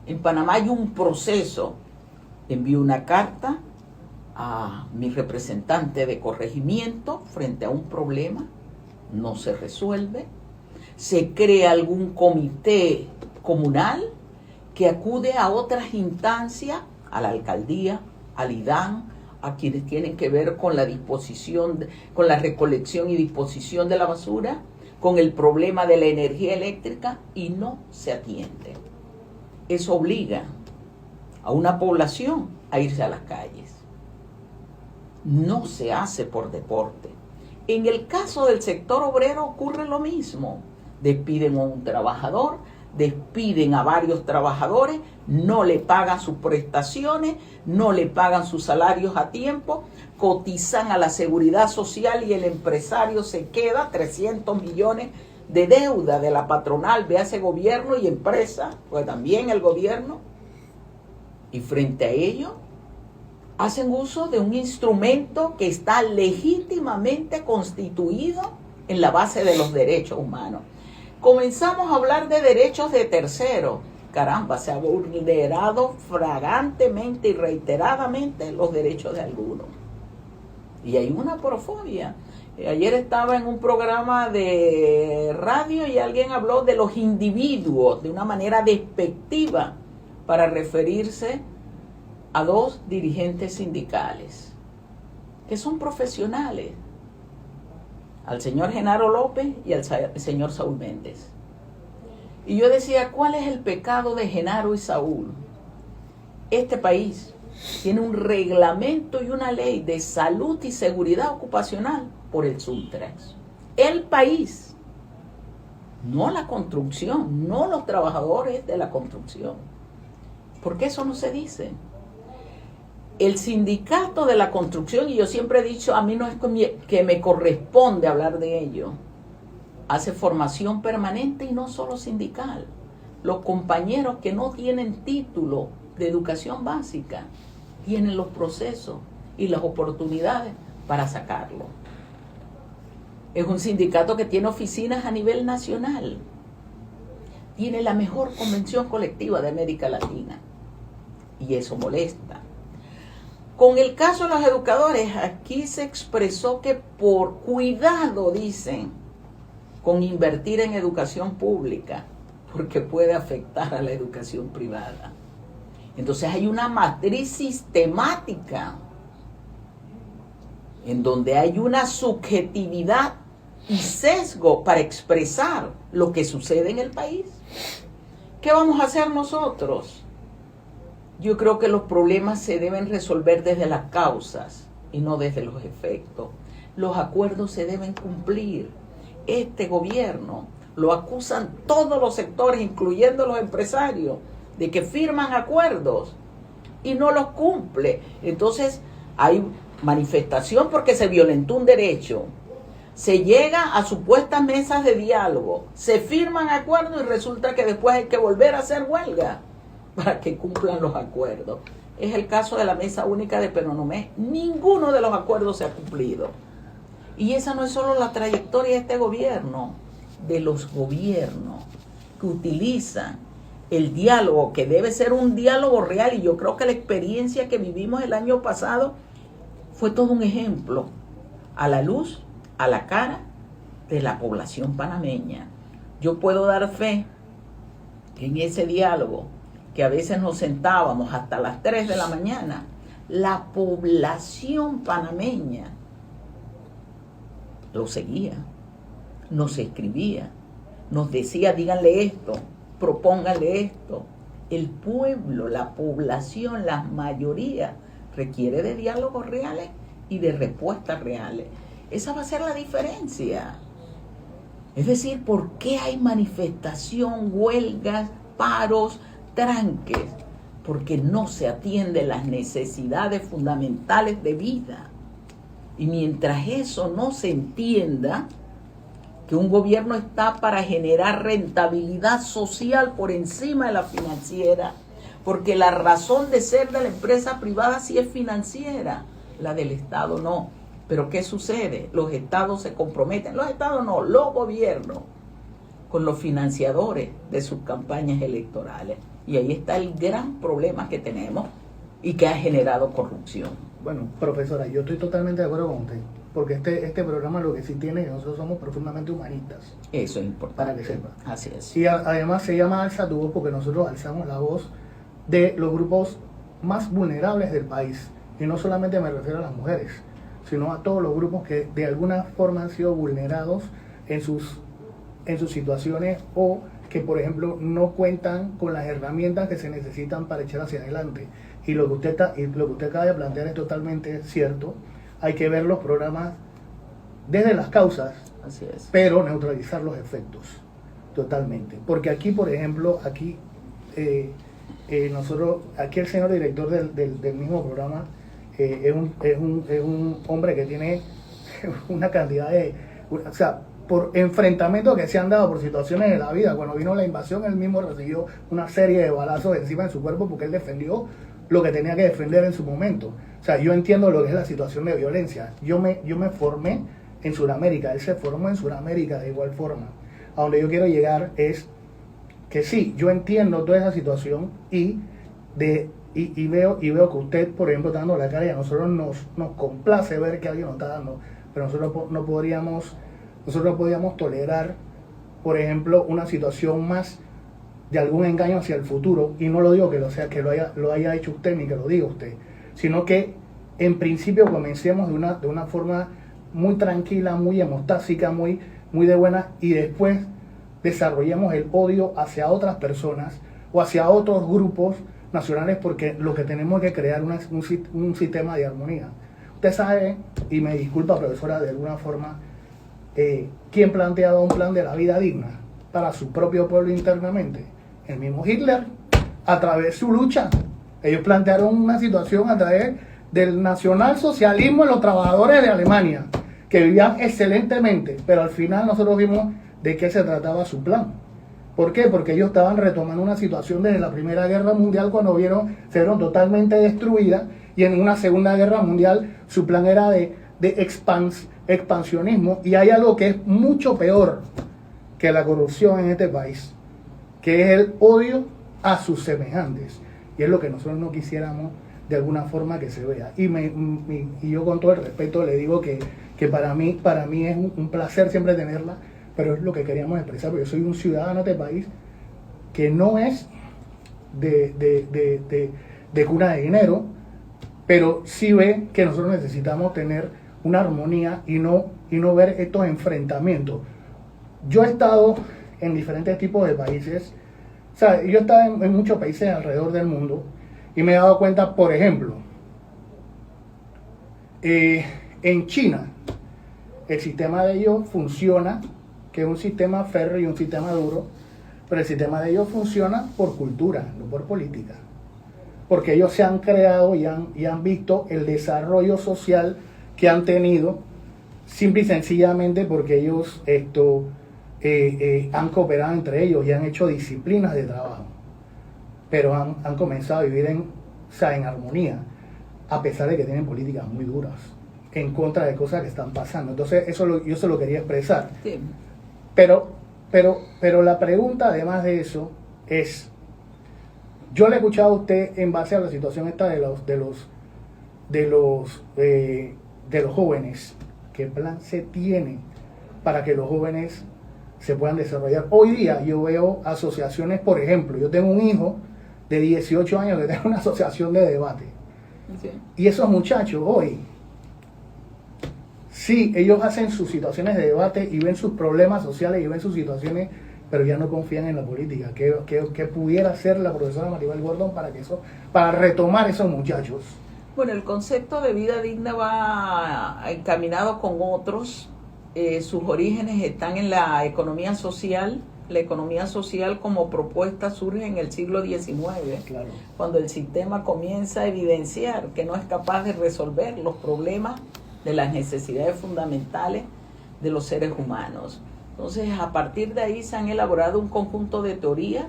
En Panamá hay un proceso. Envío una carta a mi representante de corregimiento frente a un problema, no se resuelve. Se crea algún comité comunal que acude a otras instancias, a la alcaldía, al IDAN, a quienes tienen que ver con la disposición, con la recolección y disposición de la basura, con el problema de la energía eléctrica, y no se atiende. Eso obliga a una población a irse a las calles. No se hace por deporte. En el caso del sector obrero ocurre lo mismo. Despiden a un trabajador, despiden a varios trabajadores, no le pagan sus prestaciones, no le pagan sus salarios a tiempo, cotizan a la seguridad social y el empresario se queda 300 millones de deuda de la patronal, véase gobierno y empresa, pues también el gobierno. Y frente a ello, hacen uso de un instrumento que está legítimamente constituido en la base de los derechos humanos. Comenzamos a hablar de derechos de terceros. Caramba, se ha vulnerado flagrantemente y reiteradamente los derechos de algunos. Y hay una porofobia. Ayer estaba en un programa de radio y alguien habló de los individuos de una manera despectiva para referirse a dos dirigentes sindicales que son profesionales, al señor Genaro López y al señor Saúl Méndez. Y yo decía, ¿cuál es el pecado de Genaro y Saúl? Este país tiene un reglamento y una ley de salud y seguridad ocupacional por el Subtras. El país, no la construcción, no los trabajadores de la construcción. ¿Por qué eso no se dice? El sindicato de la construcción, y yo siempre he dicho, a mí no es que me corresponde hablar de ello, hace formación permanente y no solo sindical. Los compañeros que no tienen título de educación básica tienen los procesos y las oportunidades para sacarlo. Es un sindicato que tiene oficinas a nivel nacional. Tiene la mejor convención colectiva de América Latina. Y eso molesta. Con el caso de los educadores, aquí se expresó que por cuidado, dicen, con invertir en educación pública, porque puede afectar a la educación privada. Entonces hay una matriz sistemática en donde hay una subjetividad y sesgo para expresar lo que sucede en el país. ¿Qué vamos a hacer nosotros? Yo creo que los problemas se deben resolver desde las causas y no desde los efectos. Los acuerdos se deben cumplir. Este gobierno lo acusan todos los sectores, incluyendo los empresarios, de que firman acuerdos y no los cumple. Entonces hay manifestación porque se violentó un derecho. Se llega a supuestas mesas de diálogo, se firman acuerdos y resulta que después hay que volver a hacer huelga para que cumplan los acuerdos. Es el caso de la Mesa Única de Penonomé. Ninguno de los acuerdos se ha cumplido. Y esa no es solo la trayectoria de este gobierno, de los gobiernos que utilizan el diálogo, que debe ser un diálogo real. Y yo creo que la experiencia que vivimos el año pasado fue todo un ejemplo a la luz, a la cara de la población panameña. Yo puedo dar fe que en ese diálogo, que a veces nos sentábamos hasta las 3 de la mañana, la población panameña lo seguía, nos escribía, nos decía, díganle esto, propónganle esto. El pueblo, la población, la mayoría requiere de diálogos reales y de respuestas reales. Esa va a ser la diferencia. Es decir, ¿por qué hay manifestación, huelgas, paros, tranques? Porque no se atienden las necesidades fundamentales de vida. Y mientras eso no se entienda, que un gobierno está para generar rentabilidad social por encima de la financiera, porque la razón de ser de la empresa privada sí es financiera, la del Estado no. Pero ¿qué sucede? Los estados se comprometen, los estados no, los gobiernos, con los financiadores de sus campañas electorales. Y ahí está el gran problema que tenemos y que ha generado corrupción. Bueno, profesora, yo estoy totalmente de acuerdo con usted, porque este programa lo que sí tiene es que nosotros somos profundamente humanistas. Eso es importante. Para que sepa. Así es. Y además se llama Alza tu voz porque nosotros alzamos la voz de los grupos más vulnerables del país. Y no solamente me refiero a las mujeres, sino a todos los grupos que de alguna forma han sido vulnerados en sus situaciones, o que, por ejemplo, no cuentan con las herramientas que se necesitan para echar hacia adelante. Y lo que usted acaba de plantear es totalmente cierto. Hay que ver los programas desde las causas, Así es. pero neutralizar los efectos totalmente. Porque aquí, por ejemplo, nosotros, aquí el señor director del mismo programa es un hombre que tiene una cantidad o sea, por enfrentamientos que se han dado por situaciones de la vida. Cuando vino la invasión, él mismo recibió una serie de balazos encima de su cuerpo porque él defendió lo que tenía que defender en su momento. O sea, yo entiendo lo que es la situación de violencia. Yo me formé en Sudamérica, él se formó en Sudamérica de igual forma. A donde yo quiero llegar es que sí, yo entiendo toda esa situación y veo que usted, por ejemplo, está dando la cara y a nosotros nos complace ver que alguien nos está dando, pero nosotros no podríamos tolerar, por ejemplo, una situación más de algún engaño hacia el futuro, y no lo digo que lo haya hecho usted ni que lo diga usted, sino que en principio comencemos de una forma muy tranquila, muy hemostásica, muy de buena, y después desarrollemos el odio hacia otras personas o hacia otros grupos nacionales, porque lo que tenemos es que crear un sistema de armonía. Usted sabe, y me disculpa, profesora, de alguna forma, ¿quién planteaba un plan de la vida digna para su propio pueblo internamente? El mismo Hitler, a través de su lucha. Ellos plantearon una situación a través del nacionalsocialismo de los trabajadores de Alemania, que vivían excelentemente, pero al final nosotros vimos de qué se trataba su plan. ¿Por qué? Porque ellos estaban retomando una situación desde la Primera Guerra Mundial, cuando se vieron totalmente destruidas, y en una Segunda Guerra Mundial su plan era de expansionismo, y hay algo que es mucho peor que la corrupción en este país, que es el odio a sus semejantes, y es lo que nosotros no quisiéramos de alguna forma que se vea. Y yo con todo el respeto le digo que para mí es un placer siempre tenerla, pero es lo que queríamos expresar, porque yo soy un ciudadano de este país que no es de cuna de dinero, pero sí ve que nosotros necesitamos tener una armonía y no ver estos enfrentamientos. Yo he estado en diferentes tipos de países, o sea, yo he estado en muchos países alrededor del mundo, y me he dado cuenta, por ejemplo, en China, el sistema de ellos funciona, que es un sistema férreo y un sistema duro, pero el sistema de ellos funciona por cultura, no por política. Porque ellos se han creado y han visto el desarrollo social que han tenido, simple y sencillamente porque ellos han cooperado entre ellos y han hecho disciplinas de trabajo. Pero han comenzado a vivir en armonía, a pesar de que tienen políticas muy duras, en contra de cosas que están pasando. Entonces, yo se lo quería expresar. Sí. Pero la pregunta, además de eso, es, yo le he escuchado a usted en base a la situación esta de los jóvenes, ¿qué plan se tiene para que los jóvenes se puedan desarrollar? Hoy día yo veo asociaciones, por ejemplo, yo tengo un hijo de 18 años que tiene una asociación de debate. Sí. Y esos muchachos hoy, sí, ellos hacen sus situaciones de debate y ven sus problemas sociales y ven sus situaciones, pero ya no confían en la política. ¿Qué pudiera hacer la profesora Maribel Gordon para retomar esos muchachos? Bueno, el concepto de vida digna va encaminado con otros. Sus orígenes están en la economía social. La economía social como propuesta surge en el siglo XIX, Claro. Cuando el sistema comienza a evidenciar que no es capaz de resolver los problemas de las necesidades fundamentales de los seres humanos. Entonces, a partir de ahí se han elaborado un conjunto de teorías.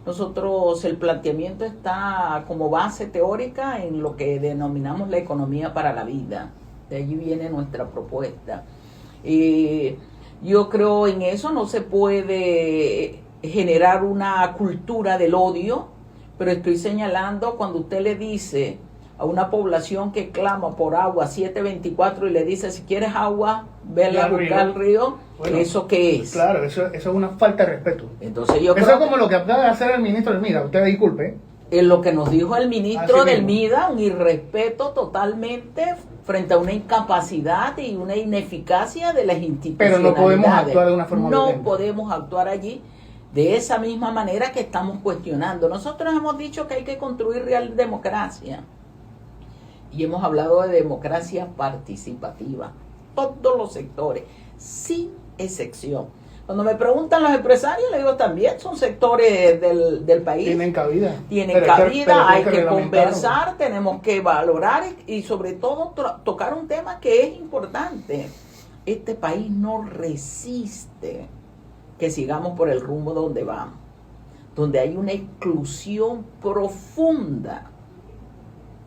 Nosotros, el planteamiento está como base teórica en lo que denominamos la economía para la vida. De allí viene nuestra propuesta. Yo creo en eso, no se puede generar una cultura del odio, pero estoy señalando cuando usted le dice a una población que clama por agua 724 y le dice, si quieres agua, ve a buscar al río, bueno, ¿eso qué es? Claro, eso es una falta de respeto. Entonces yo Eso creo es como lo que acaba de hacer el ministro del MIDA, usted disculpe. en lo que nos dijo el ministro Así del mismo. MIDA, un irrespeto totalmente frente a una incapacidad y una ineficacia de las Pero instituciones. no podemos actuar de una forma No violenta. podemos actuar allí de esa misma manera que estamos cuestionando. Nosotros hemos dicho que hay que construir real democracia. Y hemos hablado de democracia participativa. Todos los sectores, sin excepción. Cuando me preguntan los empresarios, les digo también, son sectores del país. Tienen cabida. Tienen Pero cabida, hay que reglamentarlo. conversar, tenemos que valorar y sobre todo tocar un tema que es importante. Este país no resiste que sigamos por el rumbo donde vamos, donde hay una exclusión profunda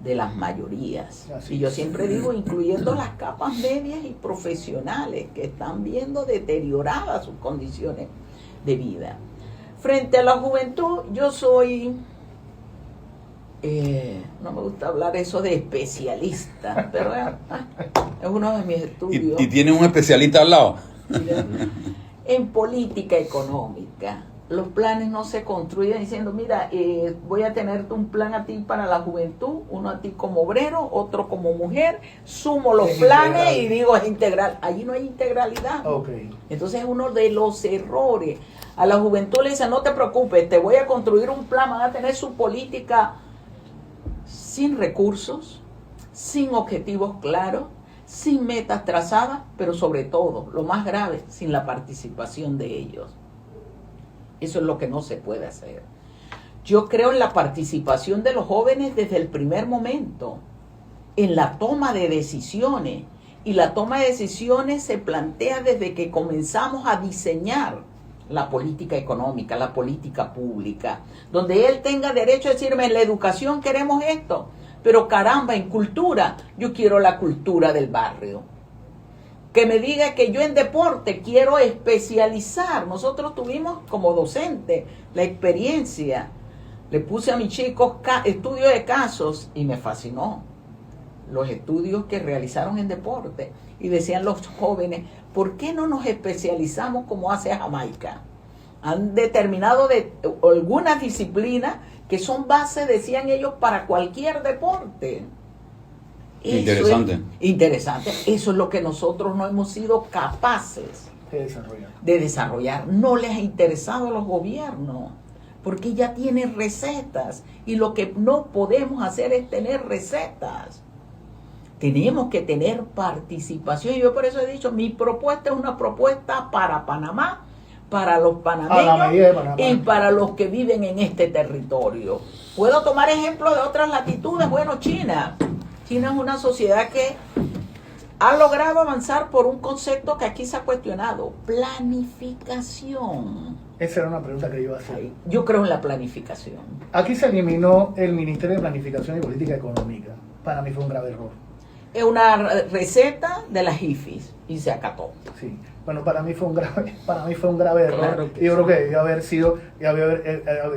de las mayorías. Así Y yo es. siempre digo, incluyendo las capas medias y profesionales que están viendo deterioradas sus condiciones de vida. Frente a la juventud, yo soy, no me gusta hablar eso de especialista, pero es uno de mis estudios. Y tiene un especialista al lado. En política económica, los planes no se construyen diciendo, mira, voy a tenerte un plan a ti para la juventud, uno a ti como obrero, otro como mujer, sumo los Es planes integral. y digo es integral. Allí no hay integralidad. Ok. Entonces es uno de los errores. A la juventud le dicen, no te preocupes, te voy a construir un plan, van a tener su política sin recursos, sin objetivos claros, sin metas trazadas, pero sobre todo, lo más grave, sin la participación de ellos. Eso es lo que no se puede hacer. Yo creo en la participación de los jóvenes desde el primer momento, en la toma de decisiones. Y la toma de decisiones se plantea desde que comenzamos a diseñar la política económica, la política pública, donde él tenga derecho a decirme, en la educación queremos esto, pero caramba, en cultura, yo quiero la cultura del barrio. Que me diga que yo en deporte quiero especializar. Nosotros tuvimos como docente la experiencia. Le puse a mis chicos estudios de casos y me fascinó los estudios que realizaron en deporte. Y decían los jóvenes, ¿por qué no nos especializamos como hace Jamaica? Han determinado de algunas disciplinas que son base, decían ellos, para cualquier deporte. Interesante. Interesante. Eso es lo que nosotros no hemos sido capaces de desarrollar. No les ha interesado a los gobiernos, porque ya tienen recetas y lo que no podemos hacer es tener recetas. Tenemos que tener participación. Y yo por eso he dicho, mi propuesta es una propuesta para Panamá, para los panameños y para los que viven en este territorio. Puedo tomar ejemplos de otras latitudes. Bueno, China. China es una sociedad que ha logrado avanzar por un concepto que aquí se ha cuestionado, planificación. Esa era una pregunta que yo iba a hacer. Yo creo en la planificación. Aquí se eliminó el Ministerio de Planificación y Política Económica. Para mí fue un grave error. Es una receta de las IFIS y se acató. Sí. Bueno, para mí fue un grave error. Claro que Yo sí. creo que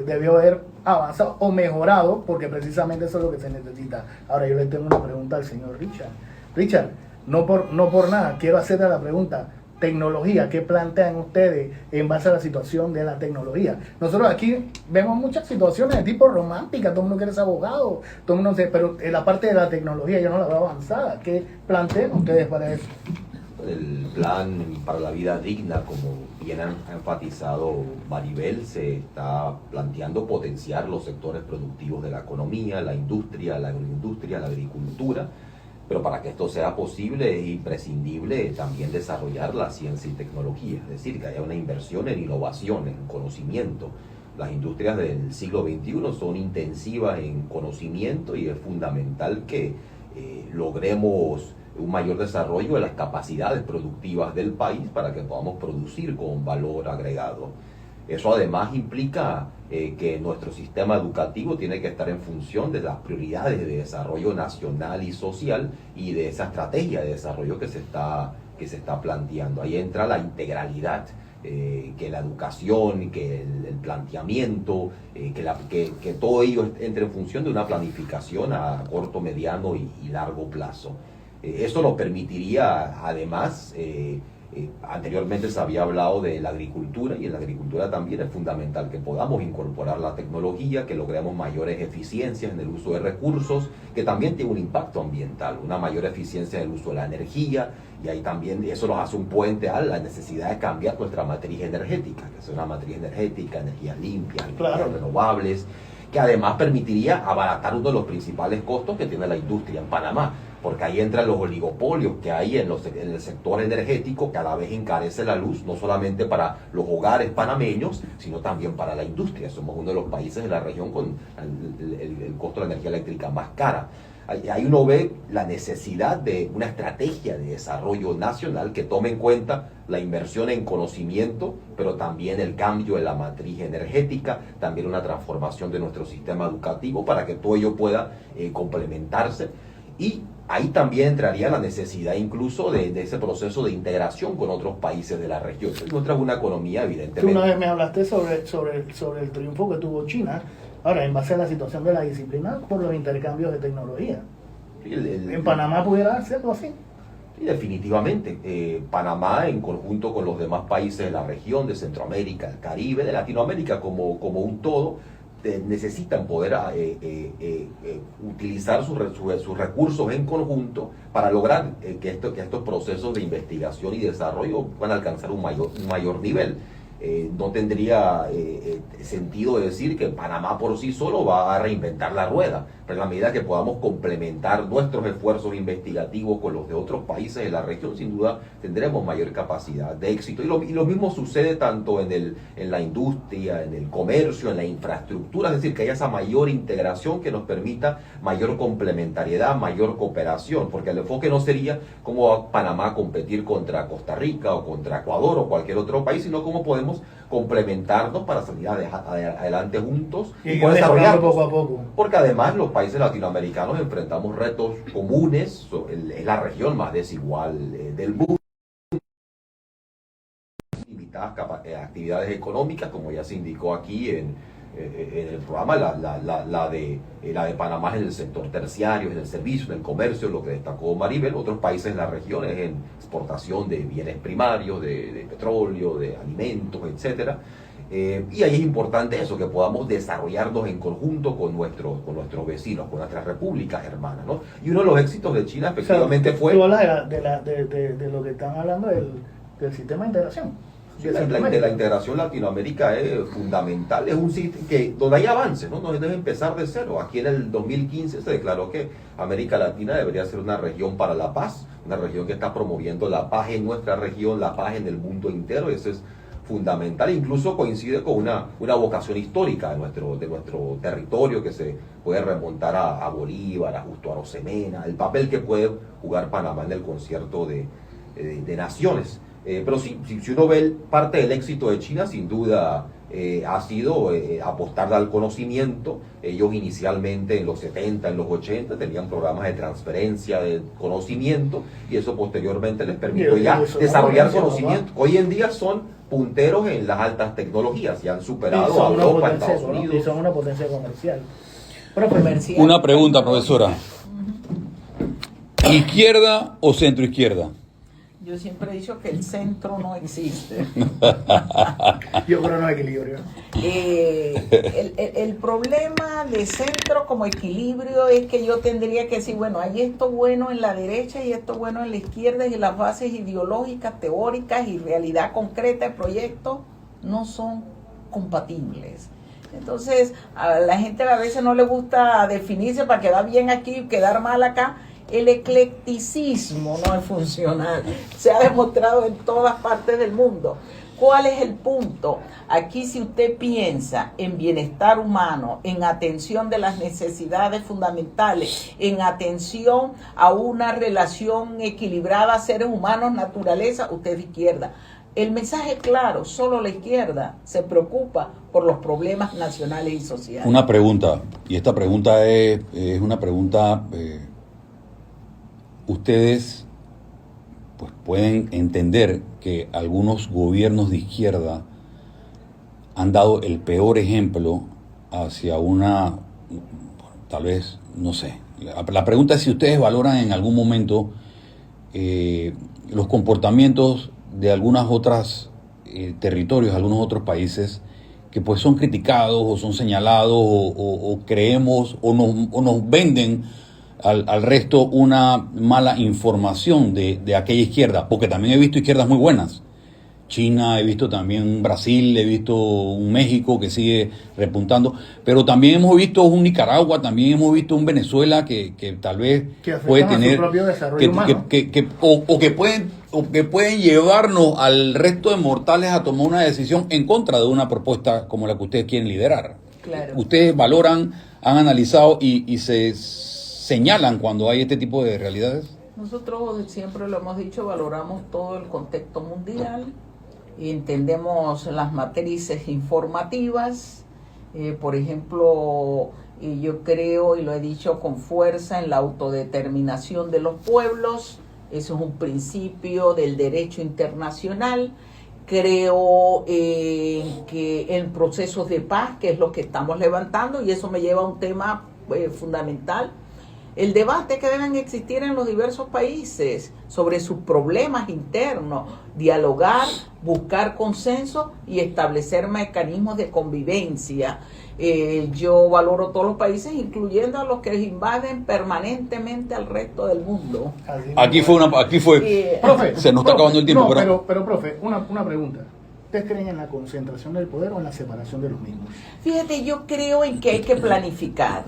debió haber avanzado o mejorado, porque precisamente eso es lo que se necesita. Ahora yo le tengo una pregunta al señor Richard. Richard, no por nada, quiero hacerle la pregunta. Tecnología, ¿qué plantean ustedes en base a la situación de la tecnología? Nosotros aquí vemos muchas situaciones de tipo romántica, todo el mundo quiere ser abogado, todo el mundo pero en la parte de la tecnología yo no la veo avanzada. ¿Qué plantean ustedes para eso? El plan para la vida digna, como bien ha enfatizado Maribel, se está planteando potenciar los sectores productivos de la economía, la industria, la agroindustria, la agricultura, pero para que esto sea posible es imprescindible también desarrollar la ciencia y tecnología, es decir, que haya una inversión en innovación, en conocimiento. Las industrias del siglo XXI son intensivas en conocimiento y es fundamental que logremos un mayor desarrollo de las capacidades productivas del país para que podamos producir con valor agregado. Eso además implica que nuestro sistema educativo tiene que estar en función de las prioridades de desarrollo nacional y social y de esa estrategia de desarrollo que se está planteando. Ahí entra la integralidad, que la educación, que el planteamiento, que todo ello entre en función de una planificación a corto, mediano y largo plazo. Eso nos permitiría, además, anteriormente se había hablado de la agricultura, y en la agricultura también es fundamental que podamos incorporar la tecnología, que logremos mayores eficiencias en el uso de recursos, que también tiene un impacto ambiental, una mayor eficiencia en el uso de la energía, y ahí también eso nos hace un puente a la necesidad de cambiar nuestra matriz energética, que es una matriz energética, energías limpias, energías renovables, que además permitiría abaratar uno de los principales costos que tiene la industria en Panamá, porque ahí entran los oligopolios que hay en el sector energético, cada vez encarece la luz, no solamente para los hogares panameños, sino también para la industria. Somos uno de los países de la región con el costo de la energía eléctrica más cara. ahí uno ve la necesidad de una estrategia de desarrollo nacional que tome en cuenta la inversión en conocimiento, pero también el cambio de la matriz energética, también una transformación de nuestro sistema educativo para que todo ello pueda complementarse. Y ahí también entraría la necesidad incluso de ese proceso de integración con otros países de la región. Nuestra es una economía, evidentemente. Tú una vez me hablaste sobre el triunfo que tuvo China, ahora en base a la situación de la disciplina por los intercambios de tecnología. Sí, ¿En Panamá pudiera darse algo así? Sí, definitivamente. Panamá, en conjunto con los demás países de la región, de Centroamérica, el Caribe, de Latinoamérica como un todo, necesitan poder utilizar sus recursos en conjunto para lograr que estos procesos de investigación y desarrollo puedan alcanzar un mayor nivel. No tendría sentido decir que Panamá por sí solo va a reinventar la rueda, pero en la medida que podamos complementar nuestros esfuerzos investigativos con los de otros países de la región, sin duda tendremos mayor capacidad de éxito. Y lo mismo sucede tanto en la industria, en el comercio, en la infraestructura, es decir, que haya esa mayor integración que nos permita mayor complementariedad, mayor cooperación, porque el enfoque no sería cómo va Panamá a competir contra Costa Rica o contra Ecuador o cualquier otro país, sino cómo podemos complementarnos para salir adelante juntos Y poder desarrollar poco a poco. porque además los países latinoamericanos enfrentamos retos comunes, es la región más desigual del mundo, limitadas actividades económicas, como ya se indicó aquí en el programa, la de Panamá en el sector terciario, en el servicio, en el comercio, lo que destacó Maribel. Otros países en la región es en exportación de bienes primarios, de petróleo, de alimentos, etcétera. Y ahí es importante eso, que podamos desarrollarnos en conjunto con nuestros vecinos, con nuestras repúblicas hermanas, ¿no? Y uno de los éxitos de China efectivamente fue... Tú hablas de lo que están hablando del sistema de integración. De la integración Latinoamérica es fundamental, es un sitio donde hay avances, ¿no? No debe empezar de cero. Aquí en el 2015 se declaró que América Latina debería ser una región para la paz, una región que está promoviendo la paz en nuestra región, la paz en el mundo entero. Eso es fundamental, incluso coincide con una vocación histórica de nuestro territorio que se puede remontar a Bolívar, a Justo Arosemena, el papel que puede jugar Panamá en el concierto de naciones. Pero si uno ve parte del éxito de China, sin duda ha sido apostar al conocimiento. Ellos inicialmente en los 70, en los 80 tenían programas de transferencia de conocimiento y eso posteriormente les permitió ya desarrollar conocimiento. Hoy en día son punteros en las altas tecnologías y han superado a Europa, Estados Unidos. Y son una potencia comercial. Una pregunta, profesora. ¿Izquierda o centroizquierda? Yo siempre he dicho que el centro no existe. Yo creo no equilibrio. El problema de centro como equilibrio es que yo tendría que decir, bueno, hay esto bueno en la derecha y esto bueno en la izquierda, y las bases ideológicas, teóricas y realidad concreta de proyectos no son compatibles. Entonces, a la gente a veces no le gusta definirse para quedar bien aquí y quedar mal acá. El eclecticismo no es funcional, se ha demostrado en todas partes del mundo. ¿Cuál es el punto? Aquí si usted piensa en bienestar humano, en atención de las necesidades fundamentales, en atención a una relación equilibrada seres humanos, naturaleza, usted es de izquierda. El mensaje es claro, solo la izquierda se preocupa por los problemas nacionales y sociales. Una pregunta, y esta pregunta es una pregunta... ustedes pues pueden entender que algunos gobiernos de izquierda han dado el peor ejemplo hacia una, tal vez, no sé. La pregunta es si ustedes valoran en algún momento los comportamientos de algunas otras territorios, algunos otros países que pues son criticados o son señalados o creemos o nos venden al resto una mala información de aquella izquierda, porque también he visto izquierdas muy buenas. China, he visto también Brasil, he visto un México que sigue repuntando, pero también hemos visto un Nicaragua, también hemos visto un Venezuela que tal vez puede tener su propio desarrollo humano. que pueden llevarnos al resto de mortales a tomar una decisión en contra de una propuesta como la que ustedes quieren liderar. Claro. Ustedes valoran, han analizado y se señalan cuando hay este tipo de realidades? Nosotros siempre lo hemos dicho, valoramos todo el contexto mundial, entendemos las matrices informativas, por ejemplo, yo creo y lo he dicho con fuerza en la autodeterminación de los pueblos, eso es un principio del derecho internacional. Creo que en procesos de paz, que es lo que estamos levantando, y eso me lleva a un tema fundamental, el debate que deben existir en los diversos países sobre sus problemas internos, dialogar, buscar consenso y establecer mecanismos de convivencia. Yo valoro todos los países, incluyendo a los que invaden permanentemente al resto del mundo. Aquí fue, Profe, se nos está acabando el tiempo. No, pero profe, una pregunta. ¿Ustedes creen en la concentración del poder o en la separación de los mismos? Fíjate, yo creo en que hay que planificar.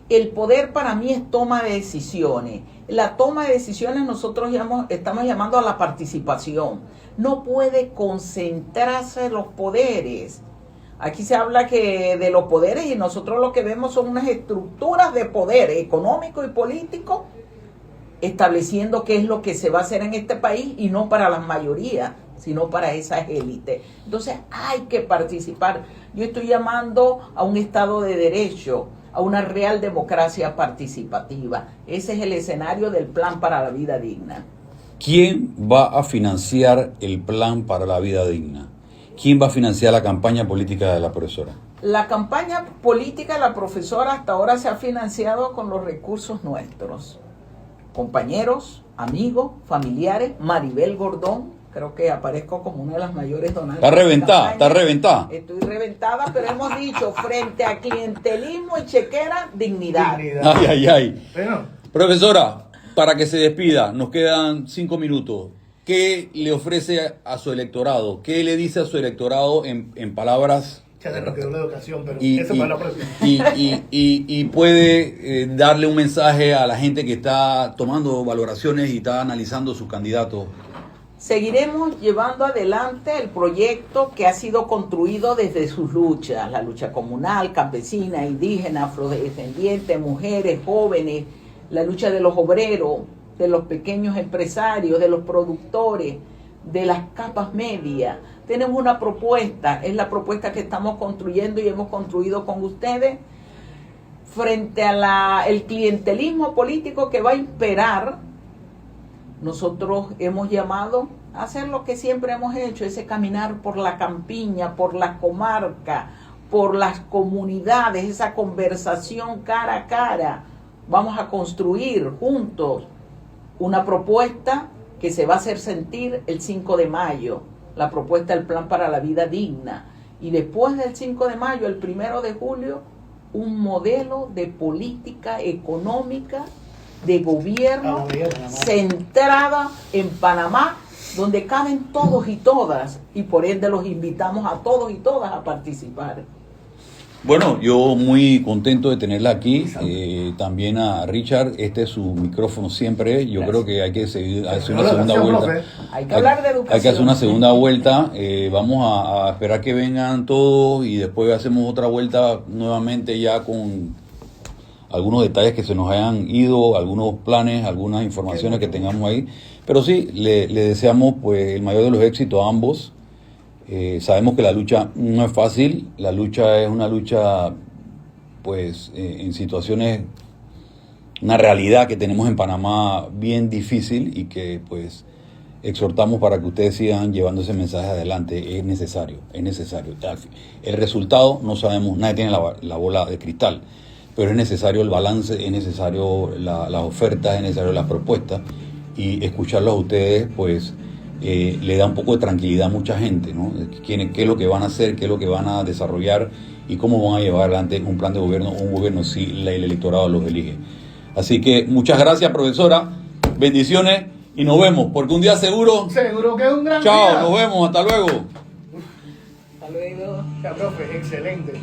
El poder para mí es toma de decisiones. La toma de decisiones nosotros estamos llamando a la participación. No puede concentrarse los poderes. Aquí se habla que de los poderes y nosotros lo que vemos son unas estructuras de poder económico y político estableciendo qué es lo que se va a hacer en este país y no para la mayoría, sino para esas élites. Entonces hay que participar. Yo estoy llamando a un Estado de Derecho, a una real democracia participativa. Ese es el escenario del Plan para la Vida Digna. ¿Quién va a financiar el Plan para la Vida Digna? ¿Quién va a financiar la campaña política de la profesora? La campaña política de la profesora hasta ahora se ha financiado con los recursos nuestros. Compañeros, amigos, familiares, Maribel Gordón, creo que aparezco como una de las mayores donantes. Está reventada, está reventada. Estoy reventada, pero hemos dicho, frente a clientelismo y chequera, dignidad. Ay. Bueno, Profesora, para que se despida, nos quedan 5 minutos. ¿Qué le ofrece a su electorado? ¿Qué le dice a su electorado en palabras? ya se nos quedó la educación, pero Y, eso y- para la próxima. y puede darle un mensaje a la gente que está tomando valoraciones y está analizando sus candidatos. Seguiremos llevando adelante el proyecto que ha sido construido desde sus luchas, la lucha comunal, campesina, indígena, afrodescendiente, mujeres, jóvenes, la lucha de los obreros, de los pequeños empresarios, de los productores, de las capas medias. Tenemos una propuesta, es la propuesta que estamos construyendo y hemos construido con ustedes frente a el clientelismo político que va a imperar. Nosotros hemos llamado a hacer lo que siempre hemos hecho, ese caminar por la campiña, por la comarca, por las comunidades, esa conversación cara a cara. Vamos a construir juntos una propuesta que se va a hacer sentir el 5 de mayo, la propuesta del Plan para la Vida Digna. Y después del 5 de mayo, el 1 de julio, un modelo de política económica, de gobierno, centrada en Panamá, donde caben todos y todas, y por ende los invitamos a todos y todas a participar. Bueno, yo muy contento de tenerla aquí, también a Richard, este es su micrófono siempre, yo creo que hay que seguir, hacer una segunda vuelta. Hay que hablar de educación. Hay que hacer una segunda vuelta, vamos a esperar que vengan todos y después hacemos otra vuelta nuevamente ya con algunos detalles que se nos hayan ido, algunos planes, algunas informaciones que tengamos ahí, pero sí, le deseamos pues el mayor de los éxitos a ambos. Sabemos que la lucha no es fácil, la lucha es una lucha pues en situaciones, una realidad que tenemos en Panamá bien difícil y que pues exhortamos para que ustedes sigan llevando ese mensaje adelante. Es necesario. El resultado no sabemos, nadie tiene la bola de cristal, pero es necesario el balance, es necesario las ofertas, es necesario las propuestas, y escucharlos a ustedes pues le da un poco de tranquilidad a mucha gente, ¿no? ¿Qué es lo que van a hacer, qué es lo que van a desarrollar y cómo van a llevar adelante un plan de gobierno, un gobierno si el electorado los elige. Así que muchas gracias, profesora, bendiciones y nos vemos, porque un día seguro. Seguro que es un gran Chao, día. nos vemos, hasta luego. Hasta luego. Ya, profe, excelente.